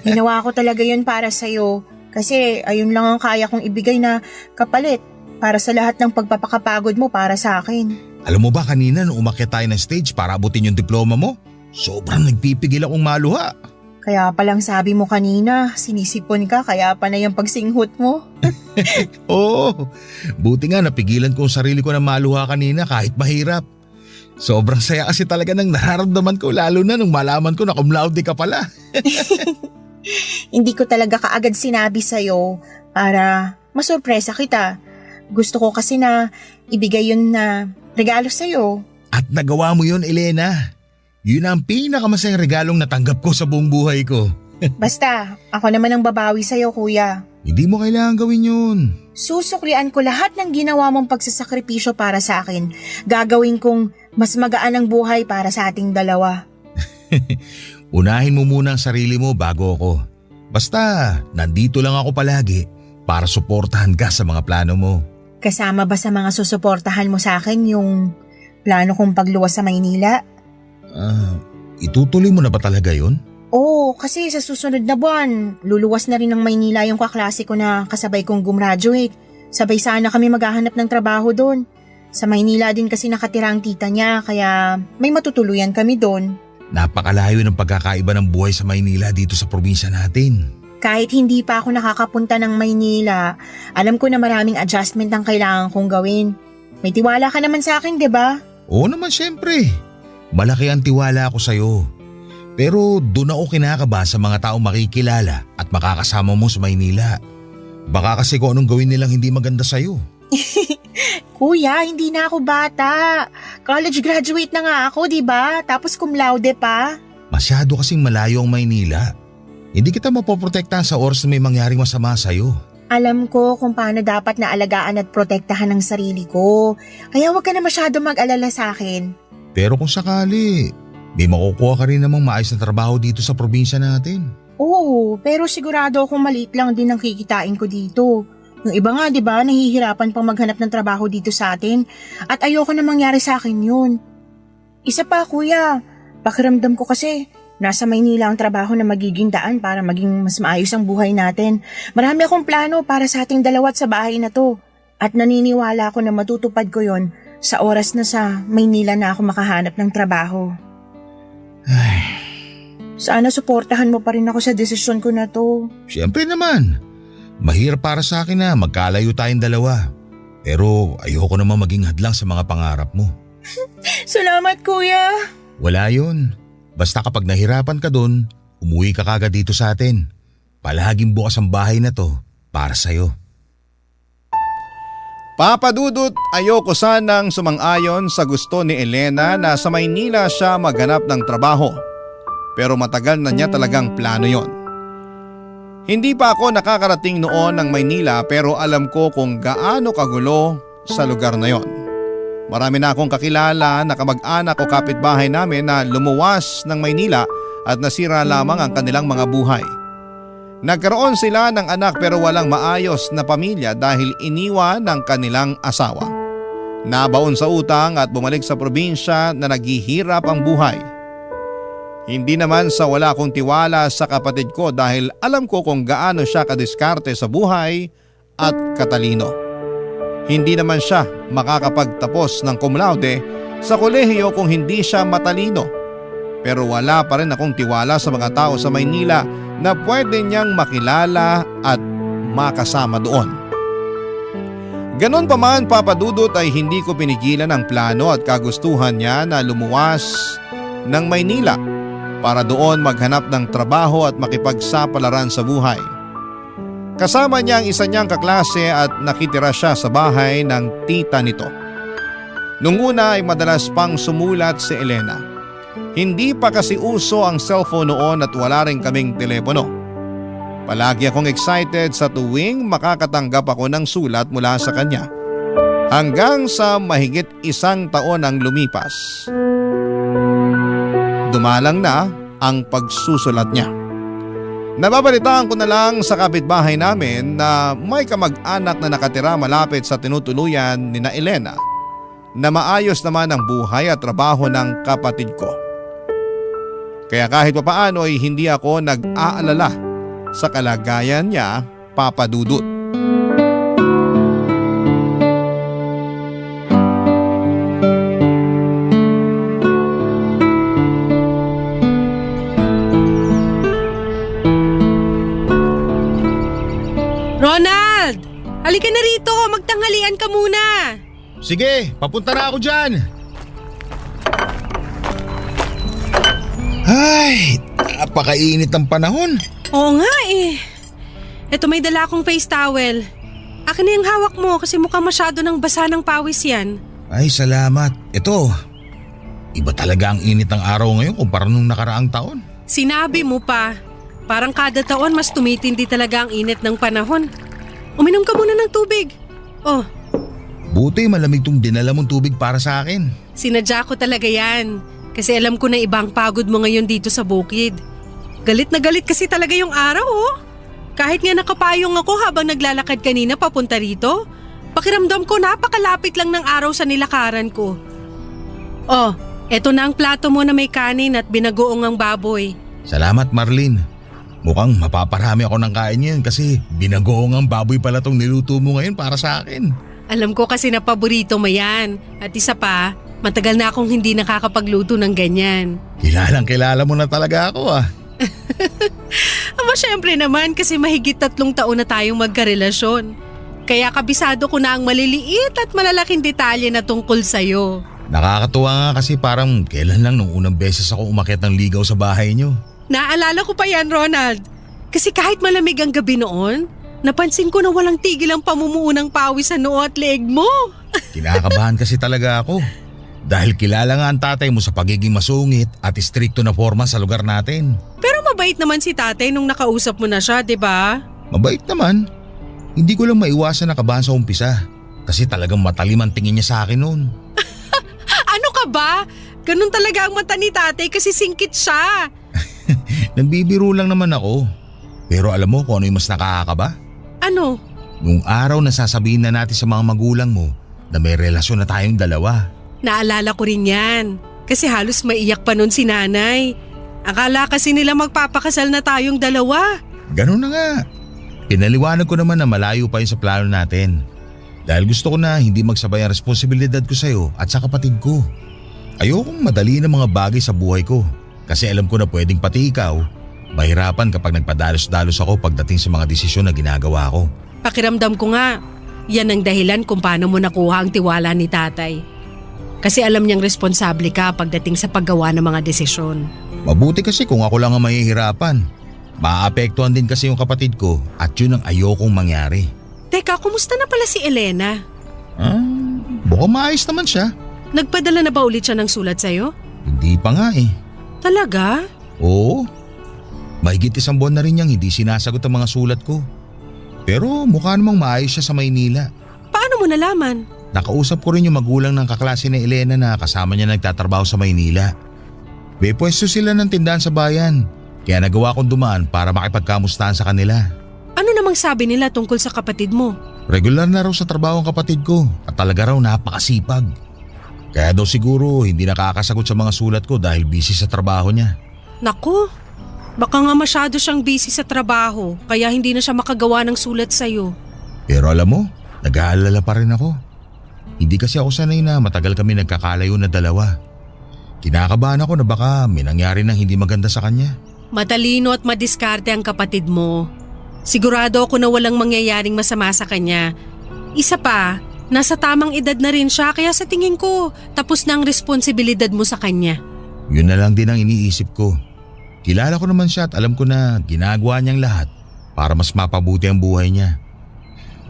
Speaker 6: Ginawa ko talaga yun para sa'yo kasi ayun lang ang kaya kong ibigay na kapalit para sa lahat ng pagpapakapagod mo para sa akin.
Speaker 10: Alam mo ba kanina nung umakyat tayo ng stage para abutin yung diploma mo? Sobrang nagpipigil akong maluha.
Speaker 6: Kaya palang sabi mo kanina, sinisipon ka kaya pa na yung pagsinghot mo.
Speaker 10: Oo, buti nga napigilan ko ang sarili ko na maluha kanina kahit mahirap. Sobrang saya kasi talaga ng nararamdaman ko lalo na nung malaman ko na cum laude ka pala.
Speaker 6: Hindi ko talaga kaagad sinabi sa'yo para masurpresa kita. Gusto ko kasi na ibigay yun na regalo sa'yo.
Speaker 10: At nagawa mo yun, Elena. Yun ang pinakamasayang regalong natanggap ko sa buong buhay ko.
Speaker 6: Basta, ako naman ang babawi sa'yo, Kuya.
Speaker 10: Hindi mo kailangan gawin yun.
Speaker 6: Susuklian ko lahat ng ginawa mong pagsasakripisyo para sa akin. Gagawin kong mas magaan ang buhay para sa ating dalawa.
Speaker 10: Unahin mo muna ang sarili mo bago ako. Basta, nandito lang ako palagi para suportahan ka sa mga plano mo.
Speaker 6: Kasama ba sa mga susuportahan mo sa akin yung plano kong pagluwas sa Maynila?
Speaker 10: Itutuloy mo na ba talaga yun?
Speaker 6: Oo, kasi sa susunod na buwan, luluwas na rin ng Maynila yung kaklase ko na kasabay kong gumraduate. Sabay sana kami maghahanap ng trabaho doon. Sa Maynila din kasi nakatira ang tita niya, kaya may matutuluyan kami doon.
Speaker 10: Napakalayo ng pagkakaiba ng buhay sa Maynila dito sa probinsya natin.
Speaker 6: Kahit hindi pa ako nakakapunta ng Maynila, alam ko na maraming adjustment ang kailangan kong gawin. May tiwala ka naman sa akin, 'di ba?
Speaker 10: Oo naman siyempre. Malaki ang tiwala ko sa'yo. Pero doon ako kinakaba sa mga taong makikilala at makakasama mo sa Maynila. Baka kasi kung anong gawin nilang hindi maganda sa'yo.
Speaker 6: Kuya, hindi na ako bata. College graduate na nga ako, 'di ba? Tapos cum laude pa.
Speaker 10: Masyado kasing malayo ang Maynila. Hindi kita mapoprotektahan sa oras na may mangyaring masama sa'yo.
Speaker 6: Alam ko kung paano dapat naalagaan at protektahan ang sarili ko. Kaya huwag ka na masyado mag-alala sa akin.
Speaker 10: Pero kung sakali, may makukuha ka rin namang maayos na trabaho dito sa probinsya natin.
Speaker 6: Oo, pero sigurado akong maliit lang din ang kikitain ko dito. Yung iba nga, di ba, nahihirapan pang maghanap ng trabaho dito sa atin at ayoko na mangyari sa akin yun. Isa pa, kuya, pakiramdam ko kasi nasa Maynila ang trabaho na magiging daan para maging mas maayos ang buhay natin. Marami akong plano para sa ating dalawa at sa bahay na to. At naniniwala ako na matutupad ko yon sa oras na sa Maynila na ako makahanap ng trabaho. Sana suportahan mo pa rin ako sa desisyon ko na to.
Speaker 10: Siyempre naman. Mahirap para sa akin na magkalayo tayong dalawa. Pero ayoko naman maging hadlang sa mga pangarap mo.
Speaker 6: Salamat, kuya.
Speaker 10: Wala yun. Basta kapag nahirapan ka dun, umuwi ka kagad dito sa atin. Palaging bukas ang bahay na to para sa'yo.
Speaker 3: Papa Dudut, ayoko sanang sumang-ayon sa gusto ni Elena na sa Maynila siya maghanap ng trabaho. Pero matagal na niya talagang plano yon. Hindi pa ako nakakarating noon ng Maynila pero alam ko kung gaano kagulo sa lugar na yon. Marami na akong kakilala na kamag-anak o kapitbahay namin na lumuwas ng Maynila at nasira lamang ang kanilang mga buhay. Nagkaroon sila ng anak pero walang maayos na pamilya dahil iniwan ng kanilang asawa. Nabaon sa utang at bumalik sa probinsya na naghihirap ang buhay. Hindi naman sa wala akong tiwala sa kapatid ko dahil alam ko kung gaano siya kadiskarte sa buhay at katalino. Hindi naman siya makakapagtapos ng cum laude sa kolehiyo kung hindi siya matalino. Pero wala pa rin akong tiwala sa mga tao sa Maynila na pwede niyang makilala at makasama doon. Ganon pa man, Papa Dudut, ay hindi ko pinigilan ang plano at kagustuhan niya na lumuwas ng Maynila para doon maghanap ng trabaho at makipagsapalaran sa buhay. Kasama niya ang isa niyang kaklase at nakitira siya sa bahay ng tita nito. Nung una ay madalas pang sumulat si Elena. Hindi pa kasi uso ang cellphone noon at wala rin kaming telepono. Palagi akong excited sa tuwing makakatanggap ako ng sulat mula sa kanya. Hanggang sa mahigit 1 taon ang lumipas. Dumalang na ang pagsusulat niya. Nababalitaan ko na lang sa kapitbahay namin na may kamag-anak na nakatira malapit sa tinutuluyan ni na Elena na maayos naman ang buhay at trabaho ng kapatid ko. Kaya kahit papaano ay hindi ako nag-aalala sa kalagayan niya, Papa Dudut.
Speaker 11: Ronald! Halika na rito, magtanghalian ka muna.
Speaker 10: Sige, papunta na ako dyan. Ay, napakainit ang panahon.
Speaker 11: Oo nga eh. Eto, may dala akong face towel. Akin na yung hawak mo kasi mukhang masyado ng basa ng pawis yan.
Speaker 10: Ay, salamat. Ito, iba talaga ang init ng araw ngayon kumpara nung nakaraang taon.
Speaker 11: Sinabi mo pa. Parang kada taon mas tumitindi talaga ang init ng panahon. Uminom ka muna ng tubig. Oh,
Speaker 10: Buti malamig tong dinala mong tubig para sa akin.
Speaker 11: sinadya ko talaga yan. Kasi alam ko na ibang pagod mo ngayon dito sa bukid. Galit na galit kasi talaga yung araw oh. Kahit nga nakapayong ako habang naglalakad kanina papunta rito, pakiramdam ko napakalapit lang ng araw sa nilakaran ko. Oh, eto na ang plato mo na may kanin at binagoong ang baboy.
Speaker 10: Salamat, Marlene. Mukhang mapaparami ako ng kain niyan kasi binagoong ang baboy pala tong niluto mo ngayon para sa akin.
Speaker 11: Alam ko kasi na paborito mo yan. At isa pa, matagal na akong hindi nakakapagluto ng ganyan.
Speaker 10: Kilalang kilala mo na talaga ako ah.
Speaker 11: Aba syempre naman kasi mahigit 3 taon na tayong magkarelasyon. Kaya kabisado ko na ang maliliit at malalaking detalye na tungkol sa'yo.
Speaker 10: Nakakatuwa nga kasi parang kailan lang nung unang beses ako umakyat ng ligaw sa bahay niyo.
Speaker 11: Naalala ko pa yan, Ronald. Kasi kahit malamig ang gabi noon, napansin ko na walang tigil ang pamumuo ng pawis sa noo at leeg mo.
Speaker 10: Kinakabahan kasi talaga ako. Dahil kilala nga ang tatay mo sa pagiging masungit at istrikto na forma sa lugar natin.
Speaker 11: Pero mabait naman si tatay nung nakausap mo na siya, di ba?
Speaker 10: Mabait naman. Hindi ko lang maiwasan na kabahan sa umpisa. Kasi talagang matalim ang tingin niya sa akin noon.
Speaker 11: Ano ka ba? Ganun talaga ang mata ni tatay kasi singkit siya.
Speaker 10: Nagbibiro lang naman ako. Pero alam mo kung ano yung mas nakakakaba?
Speaker 11: Ano?
Speaker 10: Nung araw na sasabihin na natin sa mga magulang mo na may relasyon na tayong dalawa.
Speaker 11: Naalala ko rin yan. Kasi halos maiyak pa nun si nanay. Akala kasi nila magpapakasal na tayong dalawa.
Speaker 10: Ganun na nga. Pinaliwanag ko naman na malayo pa yun sa plano natin. Dahil gusto ko na hindi magsabay ang responsibilidad ko sa'yo at sa kapatid ko. Ayokong madali ng mga bagay sa buhay ko. Kasi alam ko na pwedeng pati ikaw, mahirapan kapag nagpadalos-dalos ako pagdating sa mga desisyon na ginagawa ko.
Speaker 11: Pakiramdam ko nga, yan ang dahilan kung paano mo nakuha ang tiwala ni tatay. Kasi alam niyang responsable ka pagdating sa paggawa ng mga desisyon.
Speaker 10: Mabuti kasi kung ako lang ang mahihirapan. Maaapektuhan din kasi yung kapatid ko at yun ang ayokong mangyari.
Speaker 11: Teka, kumusta na pala si Elena?
Speaker 10: Mukhang maayos naman siya.
Speaker 11: Nagpadala na ba ulit siya ng sulat sa'yo?
Speaker 10: Hindi pa nga eh.
Speaker 11: Talaga?
Speaker 10: Oo. Mahigit 1 buwan na rin niyang hindi sinasagot ang mga sulat ko. Pero mukha namang maayos siya sa Maynila.
Speaker 11: Paano mo nalaman?
Speaker 10: Nakausap ko rin yung magulang ng kaklase ni Elena na kasama niya nagtatrabaho sa Maynila. May pwesto sila ng tindahan sa bayan. Kaya nagawa kong dumaan para makipagkamustahan sa kanila.
Speaker 11: Ano namang sabi nila tungkol sa kapatid mo?
Speaker 10: Regular na raw sa trabaho ang kapatid ko at talaga raw napakasipag. Kaya daw siguro hindi nakakasagot sa mga sulat ko dahil busy sa trabaho niya.
Speaker 11: Naku, baka nga masyado siyang busy sa trabaho kaya hindi na siya makagawa ng sulat sa'yo.
Speaker 10: Pero alam mo, nag-aalala pa rin ako. Hindi kasi ako sanay na matagal kami nagkakalayo na dalawa. Kinakabahan ako na baka may nangyari nang hindi maganda sa kanya.
Speaker 11: Matalino at madiskarte ang kapatid mo. Sigurado ako na walang mangyayaring masama sa kanya. Isa pa, nasa tamang edad na rin siya kaya sa tingin ko tapos na ang responsibilidad mo sa kanya.
Speaker 10: Yun na lang din ang iniisip ko. Kilala ko naman siya at alam ko na ginagawa niyang lahat para mas mapabuti ang buhay niya.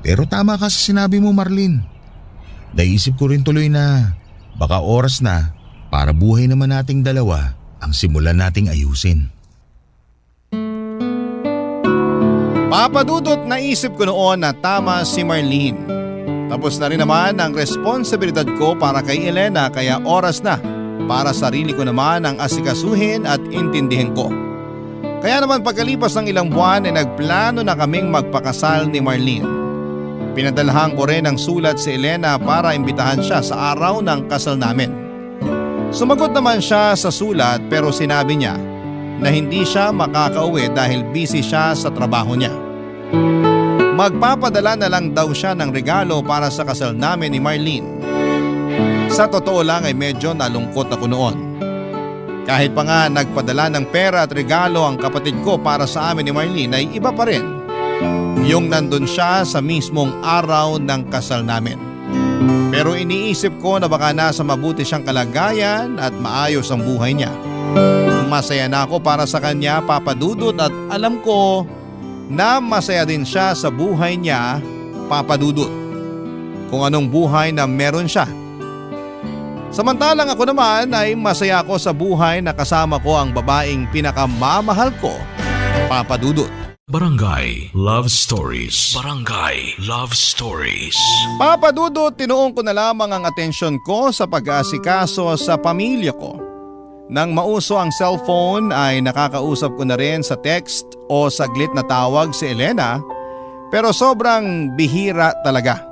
Speaker 10: Pero tama ka sa sinabi mo, Marlene. Naisip ko rin tuloy na baka oras na para buhay naman nating dalawa ang simulan nating ayusin.
Speaker 3: Papadudot, naisip ko noon na tama si Marlene. Tapos na rin naman ang responsibilidad ko para kay Elena kaya oras na para sarili ko naman ang asikasuhin at intindihin ko. Kaya naman pagkalipas ng ilang buwan ay nagplano na kaming magpakasal ni Marlene. Pinadalhan ko rin ang sulat si Elena para imbitahan siya sa araw ng kasal namin. Sumagot naman siya sa sulat pero sinabi niya na hindi siya makakauwi dahil busy siya sa trabaho niya. Magpapadala na lang daw siya ng regalo para sa kasal namin ni Marlene. Sa totoo lang ay medyo nalungkot ako noon. Kahit pa nga nagpadala ng pera at regalo ang kapatid ko para sa amin ni Marlene ay iba pa rin yung nandun siya sa mismong araw ng kasal namin. Pero iniisip ko na baka nasa mabuti siyang kalagayan at maayos ang buhay niya. Masaya na ako para sa kanya, Papa Dudut, at alam ko na masaya din siya sa buhay niya, Papa Dudut. Kung anong buhay na meron siya. Samantalang ako naman ay masaya ako sa buhay na kasama ko ang babaeng pinakamamahal ko, Papa Dudut.
Speaker 1: Barangay Love Stories. Barangay Love Stories.
Speaker 3: Papa Dudut, tinuon ko na lamang ang atensyon ko sa pag-aasikaso sa pamilya ko. Nang mauso ang cellphone ay nakakausap ko na rin sa text o saglit na tawag si Elena, pero sobrang bihira talaga.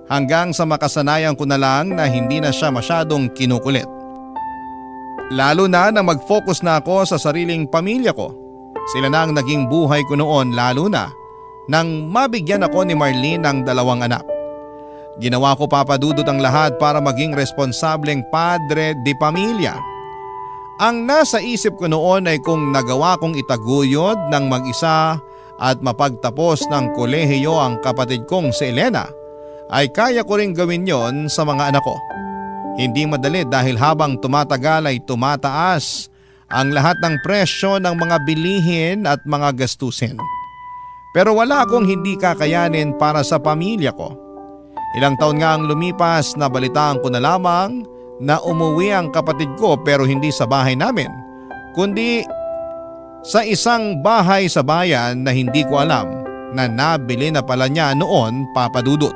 Speaker 3: Hanggang sa makasanayan ko na lang na hindi na siya masyadong kinukulit. Lalo na nang mag-focus na ako sa sariling pamilya ko. Sila na ang naging buhay ko noon, lalo na nang mabigyan ako ni Marlene ng 2 anak. Ginawa ko, Papa Dudut, ang lahat para maging responsableng padre de pamilya. Ang nasa isip ko noon ay kung nagawa kong itaguyod ng mag-isa at mapagtapos ng kolehiyo ang kapatid kong si Elena, ay kaya ko ring gawin yon sa mga anak ko. Hindi madali dahil habang tumatagal ay tumataas ang lahat ng presyo ng mga bilihin at mga gastusin. Pero wala akong hindi kakayanin para sa pamilya ko. Ilang taon nga ang lumipas, nabalitaan ko na lamang na umuwi ang kapatid ko pero hindi sa bahay namin, kundi sa isang bahay sa bayan na hindi ko alam na nabili na pala niya noon, Papa Dudut.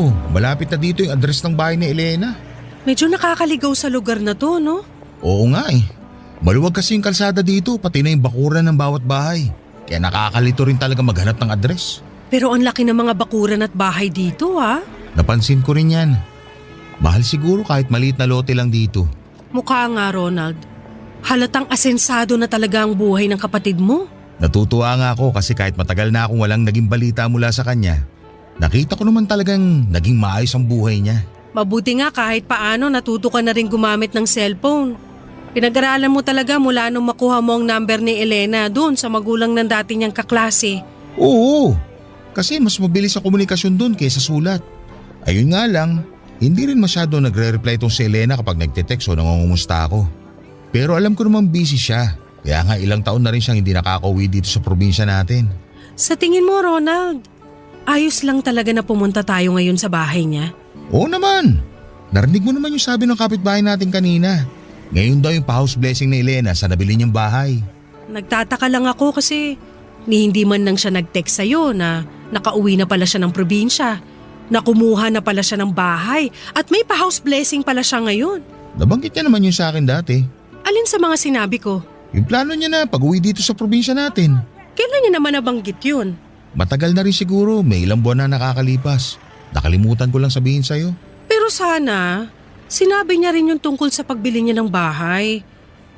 Speaker 10: Oo, malapit na dito yung address ng bahay ni Elena.
Speaker 11: Medyo nakakaligaw sa lugar na to, no?
Speaker 10: Oo nga eh. Maluwag kasi yung kalsada dito, pati na yung bakuran ng bawat bahay. Kaya nakakalito rin talaga maghanap ng address.
Speaker 11: Pero ang laki ng mga bakuran at bahay dito, ha?
Speaker 10: Napansin ko rin yan. Mahal siguro kahit maliit na lote lang dito.
Speaker 11: Mukha nga, Ronald. Halatang asensado na talaga ang buhay ng kapatid mo.
Speaker 10: Natutuwa nga ako kasi kahit matagal na akong walang naging balita mula sa kanya, nakita ko naman talagang naging maayos ang buhay niya.
Speaker 11: Mabuti nga kahit paano natuto ka na rin gumamit ng cellphone. Pinag-aralan mo talaga mula nung makuha mo ang number ni Elena doon sa magulang ng dati niyang kaklase.
Speaker 10: Oo, kasi mas mabilis ang komunikasyon doon kaysa sulat. Ayun nga lang, hindi rin masyado nagre-reply tong si Elena kapag nagte-text o nangungumusta ako. Pero alam ko naman busy siya, kaya nga ilang taon na rin siyang hindi nakakauwi dito sa probinsya natin.
Speaker 11: Sa tingin mo, Ronald, ayos lang talaga na pumunta tayo ngayon sa bahay niya?
Speaker 10: Oo naman, narinig mo naman yung sabi ng kapitbahay natin kanina. Ngayon daw yung pa-house blessing ni Elena sa nabili niyang bahay.
Speaker 11: Nagtataka lang ako kasi hindi man lang siya nag-text sa'yo na nakauwi na pala siya ng probinsya, na kumuha na pala siya ng bahay at may pa-house blessing pala siya ngayon.
Speaker 10: Nabanggit niya naman yun sa akin dati.
Speaker 11: Alin sa mga sinabi ko?
Speaker 10: Yung plano niya na pag-uwi dito sa probinsya natin.
Speaker 11: Kailan niya naman nabanggit yun?
Speaker 10: Matagal na rin siguro, may ilang buwan na nakakalipas. Nakalimutan ko lang sabihin sa'yo.
Speaker 11: Pero sana, sinabi niya rin yung tungkol sa pagbili niya ng bahay.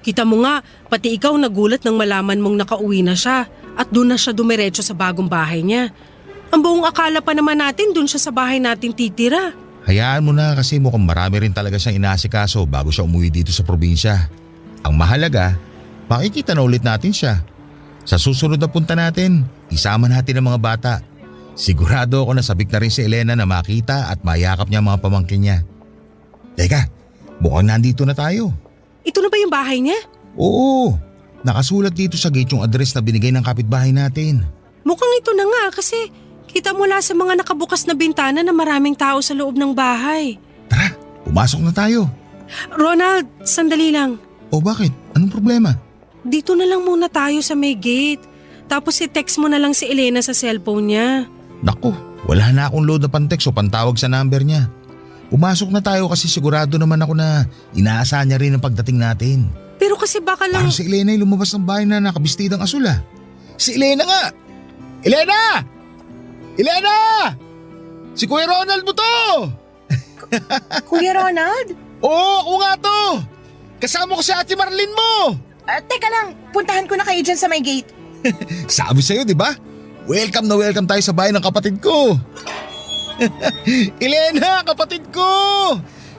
Speaker 11: Kita mo nga, pati ikaw nagulat nang malaman mong nakauwi na siya at doon na siya dumiretso sa bagong bahay niya. Ang buong akala pa naman natin doon siya sa bahay natin titira.
Speaker 10: Hayaan mo na kasi mukhang marami rin talaga siyang inasikaso bago siya umuwi dito sa probinsya. Ang mahalaga, makikita na ulit natin siya. Sa susunod na punta natin, isama natin ang mga bata. Sigurado ako na sabik na rin si Elena na makita at mayakap niya ang mga pamangkin niya. Teka, mukhang nandito na tayo.
Speaker 11: Ito na ba yung bahay niya?
Speaker 10: Oo, nakasulat dito sa gate yung address na binigay ng kapitbahay natin.
Speaker 11: Mukhang ito na nga kasi kita mula sa mga nakabukas na bintana na maraming tao sa loob ng bahay.
Speaker 10: Tara, pumasok na tayo.
Speaker 11: Ronald, sandali lang.
Speaker 10: O bakit? Anong problema?
Speaker 11: Dito na lang muna tayo sa may gate. Tapos i-text mo na lang si Elena sa cellphone niya.
Speaker 10: Naku, wala na akong load na pantext o pantawag sa number niya. Pumasok na tayo kasi sigurado naman ako na inaasahan niya rin ang pagdating natin.
Speaker 11: Pero kasi baka lang…
Speaker 10: Parang si Elena yung lumabas ng bahay na nakabistidang asul ah. Si Elena nga! Elena! Elena! Si Kuya Ronald mo to!
Speaker 6: Kuya Ronald?
Speaker 10: Oo, ako nga to! Kasama ko si Ate Marlene mo!
Speaker 6: Teka lang, puntahan ko na kayo dyan sa may gate.
Speaker 10: Sabi sa'yo, di ba? Welcome na welcome tayo sa bahay ng kapatid ko. Elena, kapatid ko!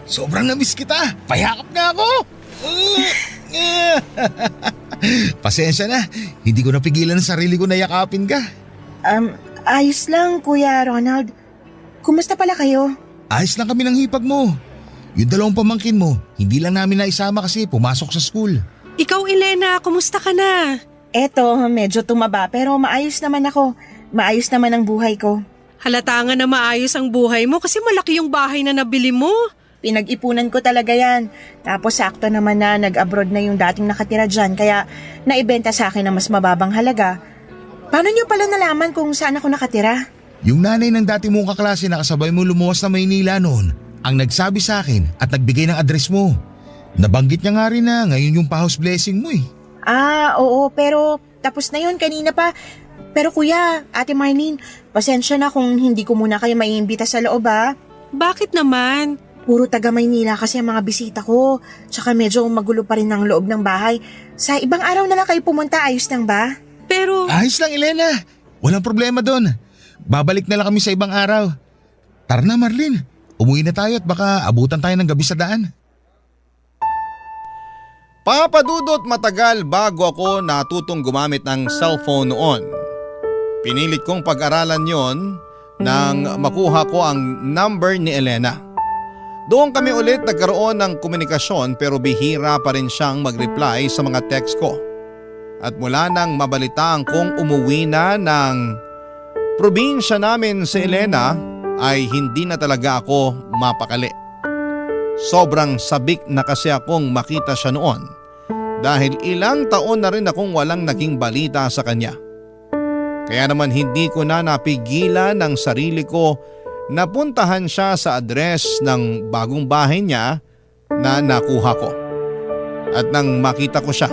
Speaker 10: Sobrang na-miss kita. Payakap nga ako. Pasensya na, hindi ko napigilan ang sarili ko na yakapin ka.
Speaker 6: Ayos lang, Kuya Ronald. Kumusta pala kayo?
Speaker 10: Ayos lang kami ng hipag mo. Yung dalawang pamangkin mo, hindi lang namin naisama kasi pumasok sa school.
Speaker 11: Ikaw, Elena, kumusta ka na?
Speaker 6: Eto, medyo tumaba pero maayos naman ako. Maayos naman ang buhay ko.
Speaker 11: Halata nga na maayos ang buhay mo kasi malaki yung bahay na nabili mo.
Speaker 6: Pinag-ipunan ko talaga yan. Tapos sakto naman na nag-abroad na yung dating nakatira dyan kaya naibenta sa akin na mas mababang halaga. Paano niyo pala nalaman kung saan ako nakatira?
Speaker 10: Yung nanay ng dati mong kaklase na kasabay mo lumuwas na Maynila noon ang nagsabi sa akin at nagbigay ng address mo. Nabanggit niya nga rin na ngayon yung pa-house blessing mo eh.
Speaker 6: Oo, pero tapos na yun kanina pa. Pero kuya, Ate Marlene, pasensya na kung hindi ko muna kayo maiimbita sa loob ha.
Speaker 11: Bakit naman?
Speaker 6: Puro taga Maynila kasi ang mga bisita ko. Tsaka medyo magulo pa rin ang loob ng bahay. Sa ibang araw na lang kayo pumunta, ayos lang ba?
Speaker 11: Pero…
Speaker 10: Ayos lang, Elena. Walang problema doon. Babalik na lang kami sa ibang araw. Tara na, Marlene. Umuwi na tayo at baka abutan tayo ng gabi sa daan.
Speaker 3: Papadudot matagal bago ako natutong gumamit ng cellphone noon. Pinilit kong pag-aralan yon nang makuha ko ang number ni Elena. Doon kami ulit nagkaroon ng komunikasyon pero bihira pa rin siyang mag-reply sa mga text ko. At mula nang mabalitaan kong umuwi na ng probinsya namin si Elena ay hindi na talaga ako mapakali. Sobrang sabik na kasi akong makita siya noon dahil ilang taon na rin akong walang naging balita sa kanya. Kaya naman hindi ko na napigilan ang sarili ko napuntahan siya sa address ng bagong bahay niya na nakuha ko. At nang makita ko siya,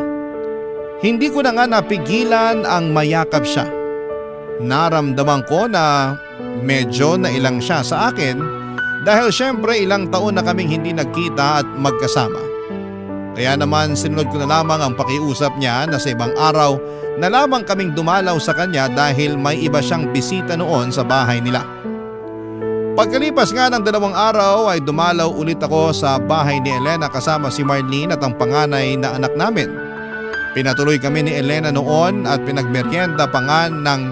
Speaker 3: hindi ko na nga napigilan ang mayakap siya. Naramdaman ko na medyo nailang siya sa akin dahil syempre ilang taon na kaming hindi nagkita at magkasama. Kaya naman sinunod ko na lamang ang pakiusap niya na sa ibang araw na lamang kaming dumalaw sa kanya dahil may iba siyang bisita noon sa bahay nila. Pagkalipas nga ng 2 araw ay dumalaw ulit ako sa bahay ni Elena kasama si Marlene at ang panganay na anak namin. Pinatuloy kami ni Elena noon at pinagmeryenda pa nga ng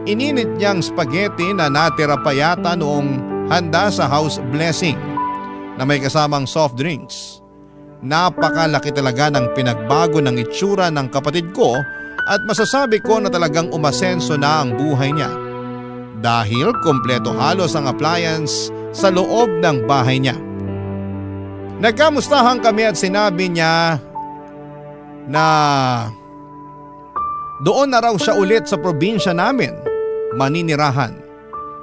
Speaker 3: ininit niyang spaghetti na natira pa yata noong handa sa house blessing na may kasamang soft drinks. Napakalaki talaga ng pinagbago ng itsura ng kapatid ko at masasabi ko na talagang umasenso na ang buhay niya. Dahil kompleto halos ang appliance sa loob ng bahay niya. Nagkamustahan kami at sinabi niya na doon na raw siya ulit sa probinsya namin maninirahan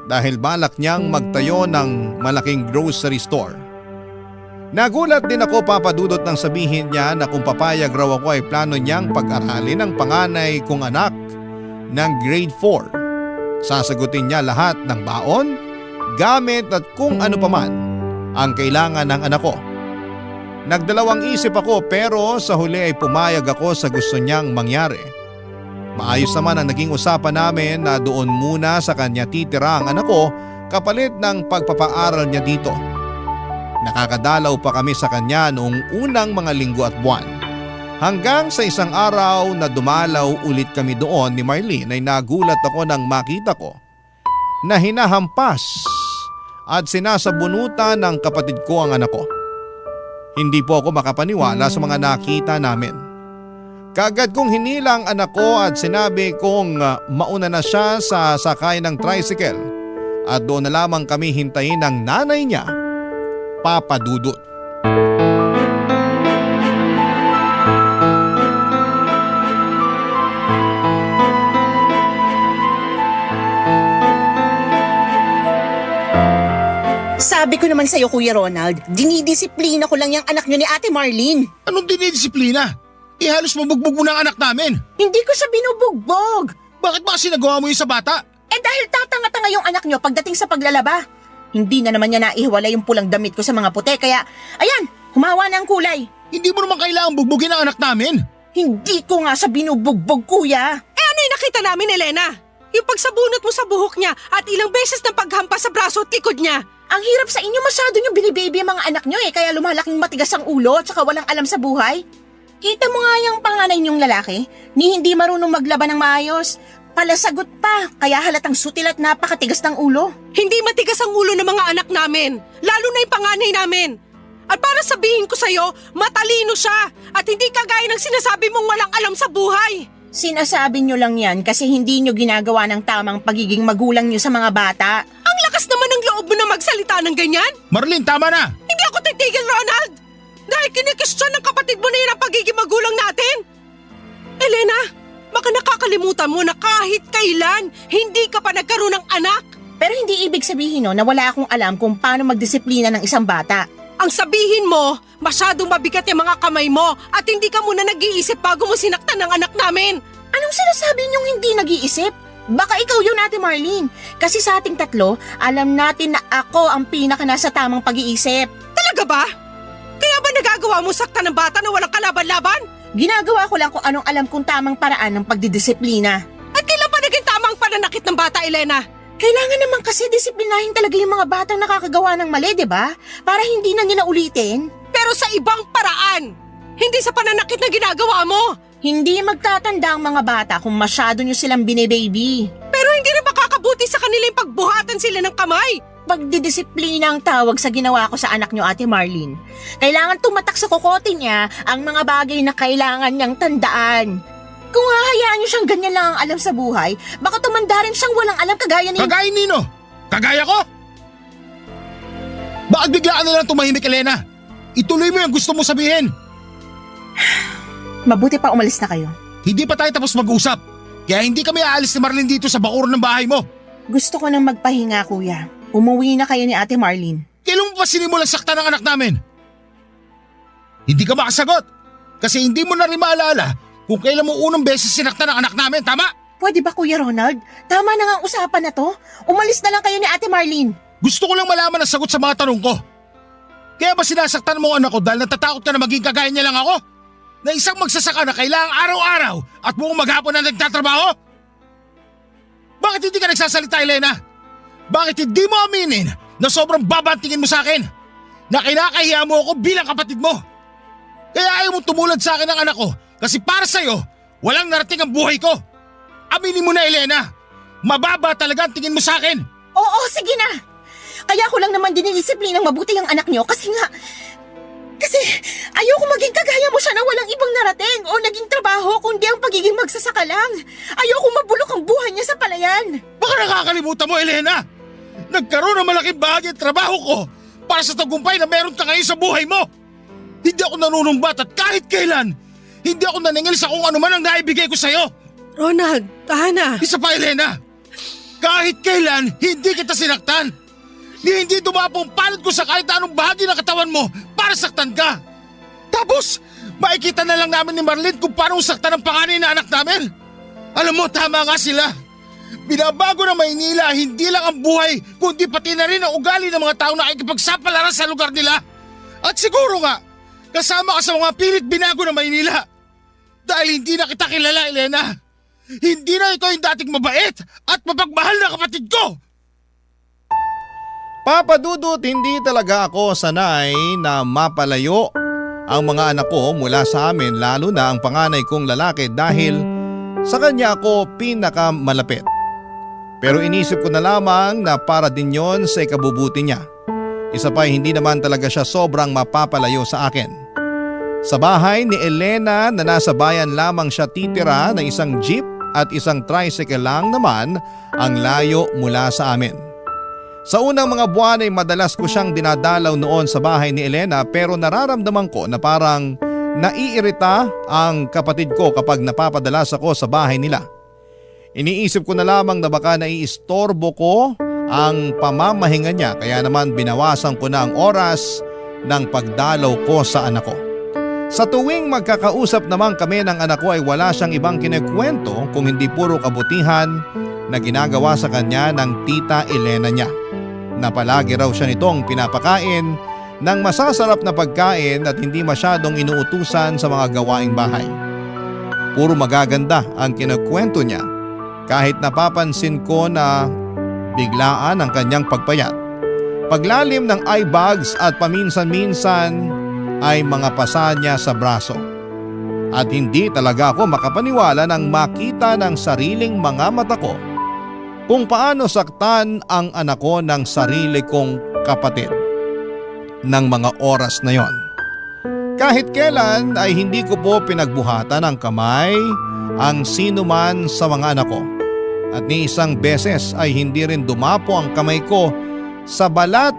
Speaker 3: dahil balak niyang magtayo ng malaking grocery store. Nagulat din ako papadudot nang sabihin niya na kung papayag raw ako ay plano niyang pag-aralin ang panganay kong anak ng grade 4. Sasagutin niya lahat ng baon, gamit at kung ano paman ang kailangan ng anak ko. Nagdalawang isip ako pero sa huli ay pumayag ako sa gusto niyang mangyari. Maayos naman ang naging usapan namin na doon muna sa kanya titira ang anak ko kapalit ng pagpapaaral niya dito. Nakakadalaw pa kami sa kanya noong unang mga linggo at buwan. Hanggang sa isang araw na dumalaw ulit kami doon ni Marlene ay nagulat ako nang makita ko na hinahampas at sinasabunutan ng kapatid ko ang anak ko. Hindi po ako makapaniwala sa mga nakita namin. Kaagad kong hinila ang anak ko at sinabi kong mauna na siya sa sakay ng tricycle at doon na lamang kami hintayin ng nanay niya, Papa Dudut.
Speaker 7: Sabi ko naman sa'yo, Kuya Ronald, dinidisiplina ko lang yung anak nyo ni Ate Marlene.
Speaker 10: Anong dinidisiplina? Halos mabugbog mo ng anak namin.
Speaker 6: Hindi ko siya binubugbog.
Speaker 10: Bakit ba kasi nagawa mo yun sa bata?
Speaker 6: Dahil tatanga-tanga yung anak nyo pagdating sa paglalaba. Hindi na naman niya naihiwalay yung pulang damit ko sa mga puti kaya, ayan, humawa na ang kulay.
Speaker 10: Hindi mo naman kailangang bugbugin ang anak namin.
Speaker 6: Hindi ko nga siya binubugbog, Kuya.
Speaker 11: Ano yung nakita namin, Elena? Yung pagsabunot mo sa buhok niya at ilang beses na paghampas sa braso at likod niya.
Speaker 6: Ang hirap sa inyo, masyado nyo binibaby ang mga anak nyo kaya lumalaking matigas ang ulo at saka walang alam sa buhay. Kita mo nga yung panganay niyong lalaki, ni hindi marunong maglaba ng maayos. Palasagot pa, kaya halatang sutil at napakatigas ng ulo.
Speaker 11: Hindi matigas ang ulo ng mga anak namin, lalo na yung panganay namin. At para sabihin ko sa'yo, matalino siya at hindi kagaya ng sinasabi mong walang alam sa buhay.
Speaker 6: Sinasabi nyo lang yan kasi hindi nyo ginagawa ng tamang pagiging magulang nyo sa mga bata.
Speaker 11: Ang lakas naman ng loob mo na magsalita ng ganyan.
Speaker 10: Marlene, tama na!
Speaker 11: Hindi ako titigil, Ronald! Dahil kinikestyon ng kapatid mo na yun ang pagiging magulang natin. Elena, baka nakakalimutan mo na kahit kailan, hindi ka pa nagkaroon ng anak.
Speaker 6: Pero hindi ibig sabihin no, na wala akong alam kung paano magdisiplina ng isang bata.
Speaker 11: Ang sabihin mo, masyadong mabigat yung mga kamay mo at hindi ka muna nag-iisip bago mo sinaktan ng anak namin.
Speaker 6: Anong sinasabi niyong hindi nag-iisip? Baka ikaw yun, Ate Marlene. Kasi sa ating tatlo, alam natin na ako ang pinaka nasa tamang pag-iisip.
Speaker 11: Talaga ba? Kaya ba nagagawa mo saktan ng bata na walang kalaban-laban?
Speaker 6: Ginagawa ko lang kung anong alam kong tamang paraan ng pagdidisiplina.
Speaker 11: At kailan pa naging tama ang pananakit ng bata, Elena?
Speaker 6: Kailangan naman kasi disiplinahin talaga yung mga batang nakakagawa ng mali, di ba? Para hindi na nila ulitin.
Speaker 11: Pero sa ibang paraan, hindi sa pananakit na ginagawa mo.
Speaker 6: Hindi magtatanda ang mga bata kung masyado nyo silang binibaby.
Speaker 11: Pero hindi rin makakabuti sa kanila yung pagbuhatan sila ng kamay.
Speaker 6: Pagdidisiplina ang tawag sa ginawa ko sa anak nyo, Ate Marlene. Kailangan tumatak sa kokote niya ang mga bagay na kailangan niyang tandaan. Kung hahayaan niyo siyang ganyan lang ang alam sa buhay, baka tumanda rin siyang walang alam kagaya ni...
Speaker 10: Kagaya nino? Kagaya ko? Bakit biglaan na lang tumahimik, Elena? Ituloy mo yung gusto mo sabihin.
Speaker 6: Mabuti pa umalis na kayo.
Speaker 10: Hindi pa tayo tapos mag-usap. Kaya hindi kami aalis ni Marlene dito sa bakuran ng bahay mo.
Speaker 6: Gusto ko nang magpahinga, Kuya. Umuwi na kayo ni Ate Marlene.
Speaker 10: Kailan mo pa sinimulan saktan ang anak namin? Hindi ka makasagot kasi hindi mo na rin maalala kung kailan mo unang beses sinaktan ang anak namin, tama?
Speaker 6: Pwede ba Kuya Ronald? Tama na nga ang usapan na to. Umalis na lang kayo ni Ate Marlene.
Speaker 10: Gusto ko lang malaman ang sagot sa mga tanong ko. Kaya ba sinasaktan mo ang anak ko dahil natatakot ka na maging kagaya niya lang ako? Na isang magsasaka na kailangang araw-araw at buong maghapon na nagtatrabaho? Bakit hindi ka nagsasalita, Elena? Bakit hindi mo aminin na sobrang babantingin mo sa akin? Na kinakahiya mo ako bilang kapatid mo? Kaya ayaw mo tumulad sa akin ang anak ko kasi para sa'yo, walang narating ang buhay ko. Aminin mo na, Elena. Mababa talaga ang tingin mo sa akin.
Speaker 6: Oo, sige na. Kaya ko lang naman dinidisiplinang mabuti ang anak nyo kasi ayoko maging kagaya mo siya na walang ibang narating o naging trabaho kundi ang pagiging magsasaka lang. Ayoko mabulok ang buhay niya sa palayan.
Speaker 10: Baka nakakalimutan mo, Elena. Nagkaroon ng malaking bahagi ang trabaho ko para sa tagumpay na meron ka ngayon sa buhay mo. Hindi ako nanunumbat at kahit kailan, hindi ako naningil sa kung ano man ang naibigay ko sa'yo.
Speaker 11: Ronald, tahan na.
Speaker 10: Isa pa, Elena. Kahit kailan, hindi kita sinaktan. Hindi dumapong palad ko sa kahit anong bahagi ng katawan mo para saktan ka. Tapos, makikita na lang namin ni Marlene kung paano saktan ang panganay na anak namin. Alam mo, tama nga sila. Binabago ng Maynila hindi lang ang buhay, kundi pati na rin ang ugali ng mga tao na nakikipagsapalaran sa lugar nila. At siguro nga, kasama ka sa mga pilit binago ng Maynila. Dahil hindi na kita kilala, Elena. Hindi na ikaw yung dating mabait at mapagmahal na kapatid ko.
Speaker 3: Papa Dudut, hindi talaga ako sanay na mapalayo ang mga anak ko mula sa amin, lalo na ang panganay kong lalaki dahil sa kanya ako pinakamalapit. Pero inisip ko na lamang na para din yon sa ikabubuti niya. Isa pa, hindi naman talaga siya sobrang mapapalayo sa akin. Sa bahay ni Elena na nasa bayan lamang siya titira na isang jeep at isang tricycle lang naman ang layo mula sa amin. Sa unang mga buwan ay madalas ko siyang dinadalaw noon sa bahay ni Elena pero nararamdaman ko na parang naiirita ang kapatid ko kapag napapadalas ako sa bahay nila. Iniisip ko na lamang na baka naiistorbo ko ang pamamahinga niya kaya naman binawasan ko na ang oras ng pagdalaw ko sa anak ko. Sa tuwing magkakausap naman kami ng anak ko ay wala siyang ibang kinikwento kung hindi puro kabutihan na ginagawa sa kanya ng tita Elena niya. Na palagi raw siya nitong pinapakain ng masasarap na pagkain at hindi masyadong inuutusan sa mga gawaing bahay. Puro magaganda ang kinukwento niya kahit napapansin ko na biglaan ang kanyang pagpayat. Paglalim ng eye bags at paminsan-minsan ay mga pasa niya sa braso. At hindi talaga ako makapaniwala nang makita ng sariling mga mata ko kung paano saktan ang anak ko ng sarili kong kapatid ng mga oras na yon. Kahit kailan ay hindi ko po pinagbuhatan ng kamay ang sino man sa mga anak ko. At ni isang beses ay hindi rin dumapo ang kamay ko sa balat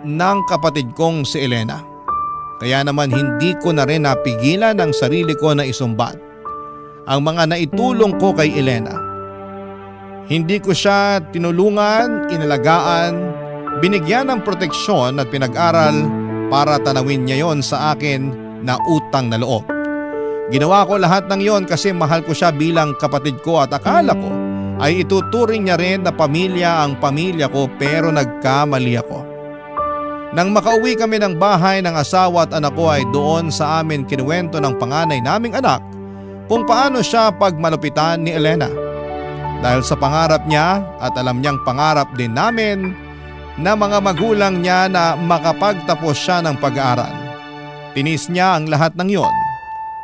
Speaker 3: ng kapatid kong si Elena. Kaya naman hindi ko na rin napigilan ang sarili ko na isumbat ang mga naitulong ko kay Elena. Hindi ko siya tinulungan, inalagaan, binigyan ng proteksyon at pinag-aral para tanawin niya yon sa akin na utang na loob. Ginawa ko lahat ng yon kasi mahal ko siya bilang kapatid ko at akala ko ay ituturing niya rin na pamilya ang pamilya ko pero nagkamali ako. Nang makauwi kami ng bahay ng asawa at anak ko ay doon sa amin kinuwento ng panganay naming anak kung paano siya pagmalupitan ni Elena. Dahil sa pangarap niya at alam niyang pangarap din namin na mga magulang niya na makapagtapos siya ng pag-aaral. Tinis niya ang lahat ng yon.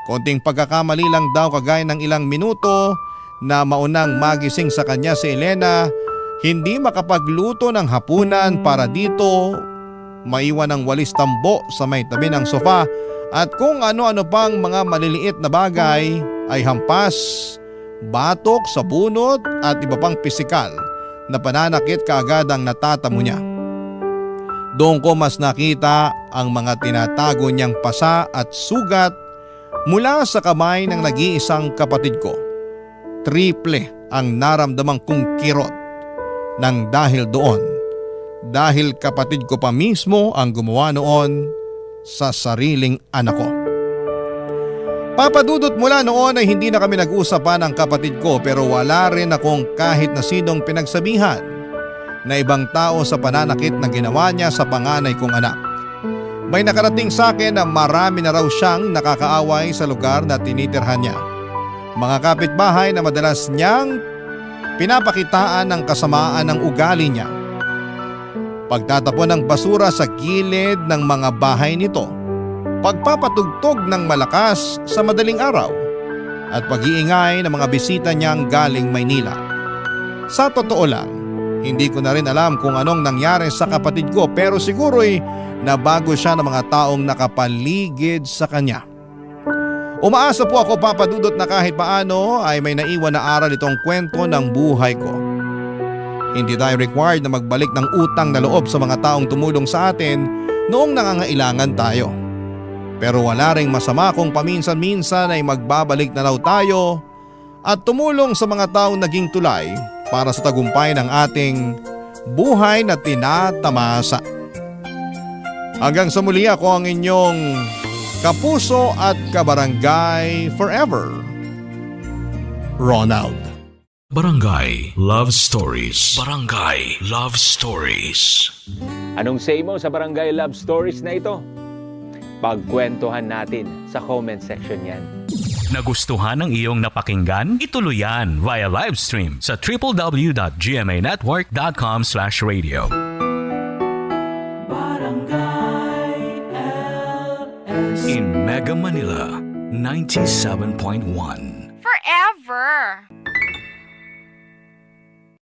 Speaker 3: Konting pagkakamali lang daw kagaya ng ilang minuto na maunang magising sa kanya si Elena, hindi makapagluto ng hapunan para dito, maiwan ng walis tambo sa may tabi ng sofa at kung ano-ano pang mga maliliit na bagay ay hampas, batok sa bunot at iba pang pisikal na pananakit kaagad ang natatamo niya. Doon ko mas nakita ang mga tinatago niyang pasa at sugat mula sa kamay ng nag-iisang kapatid ko. Triple ang naramdaman kong kirot nang dahil doon dahil kapatid ko pa mismo ang gumawa noon sa sariling anak ko. Papadudot, mula noon ay hindi na kami nag-usapan ng kapatid ko, pero wala rin akong kahit na sinong pinagsabihan na ibang tao sa pananakit na ginawa niya sa panganay kong anak. May nakarating sa akin na marami na raw siyang nakakaaway sa lugar na tinitirhan niya. Mga kapitbahay na madalas niyang pinapakitaan ng kasamaan ng ugali niya. Pagtatapon ng basura sa gilid ng mga bahay nito, pagpapatugtog ng malakas sa madaling araw, at pag-iingay ng mga bisita niyang galing Maynila. Sa totoo lang, hindi ko na rin alam kung anong nangyari sa kapatid ko, pero siguro'y nabago siya ng mga taong nakapaligid sa kanya. Umaasa po ako, Papa Dudut, na kahit paano ay may naiwan na aral itong kwento ng buhay ko. Hindi tayo required na magbalik ng utang na loob sa mga taong tumulong sa atin noong nangangailangan tayo. Pero wala ring masama kung paminsan-minsan ay magbabalik na raw tayo at tumulong sa mga taong naging tulay para sa tagumpay ng ating buhay na tinatamasa. Hanggang sa muli, ako ang inyong kapuso at kabarangay forever, Ronald.
Speaker 1: Barangay Love Stories. Barangay Love Stories.
Speaker 12: Anong say mo sa Barangay Love Stories na ito? Pagkwentuhan natin sa comment section yan.
Speaker 1: Nagustuhan ng iyong napakinggan? Ituloy yan via live stream sa www.gmanetwork.com/radio. In Mega Manila, 97.1.
Speaker 13: Forever.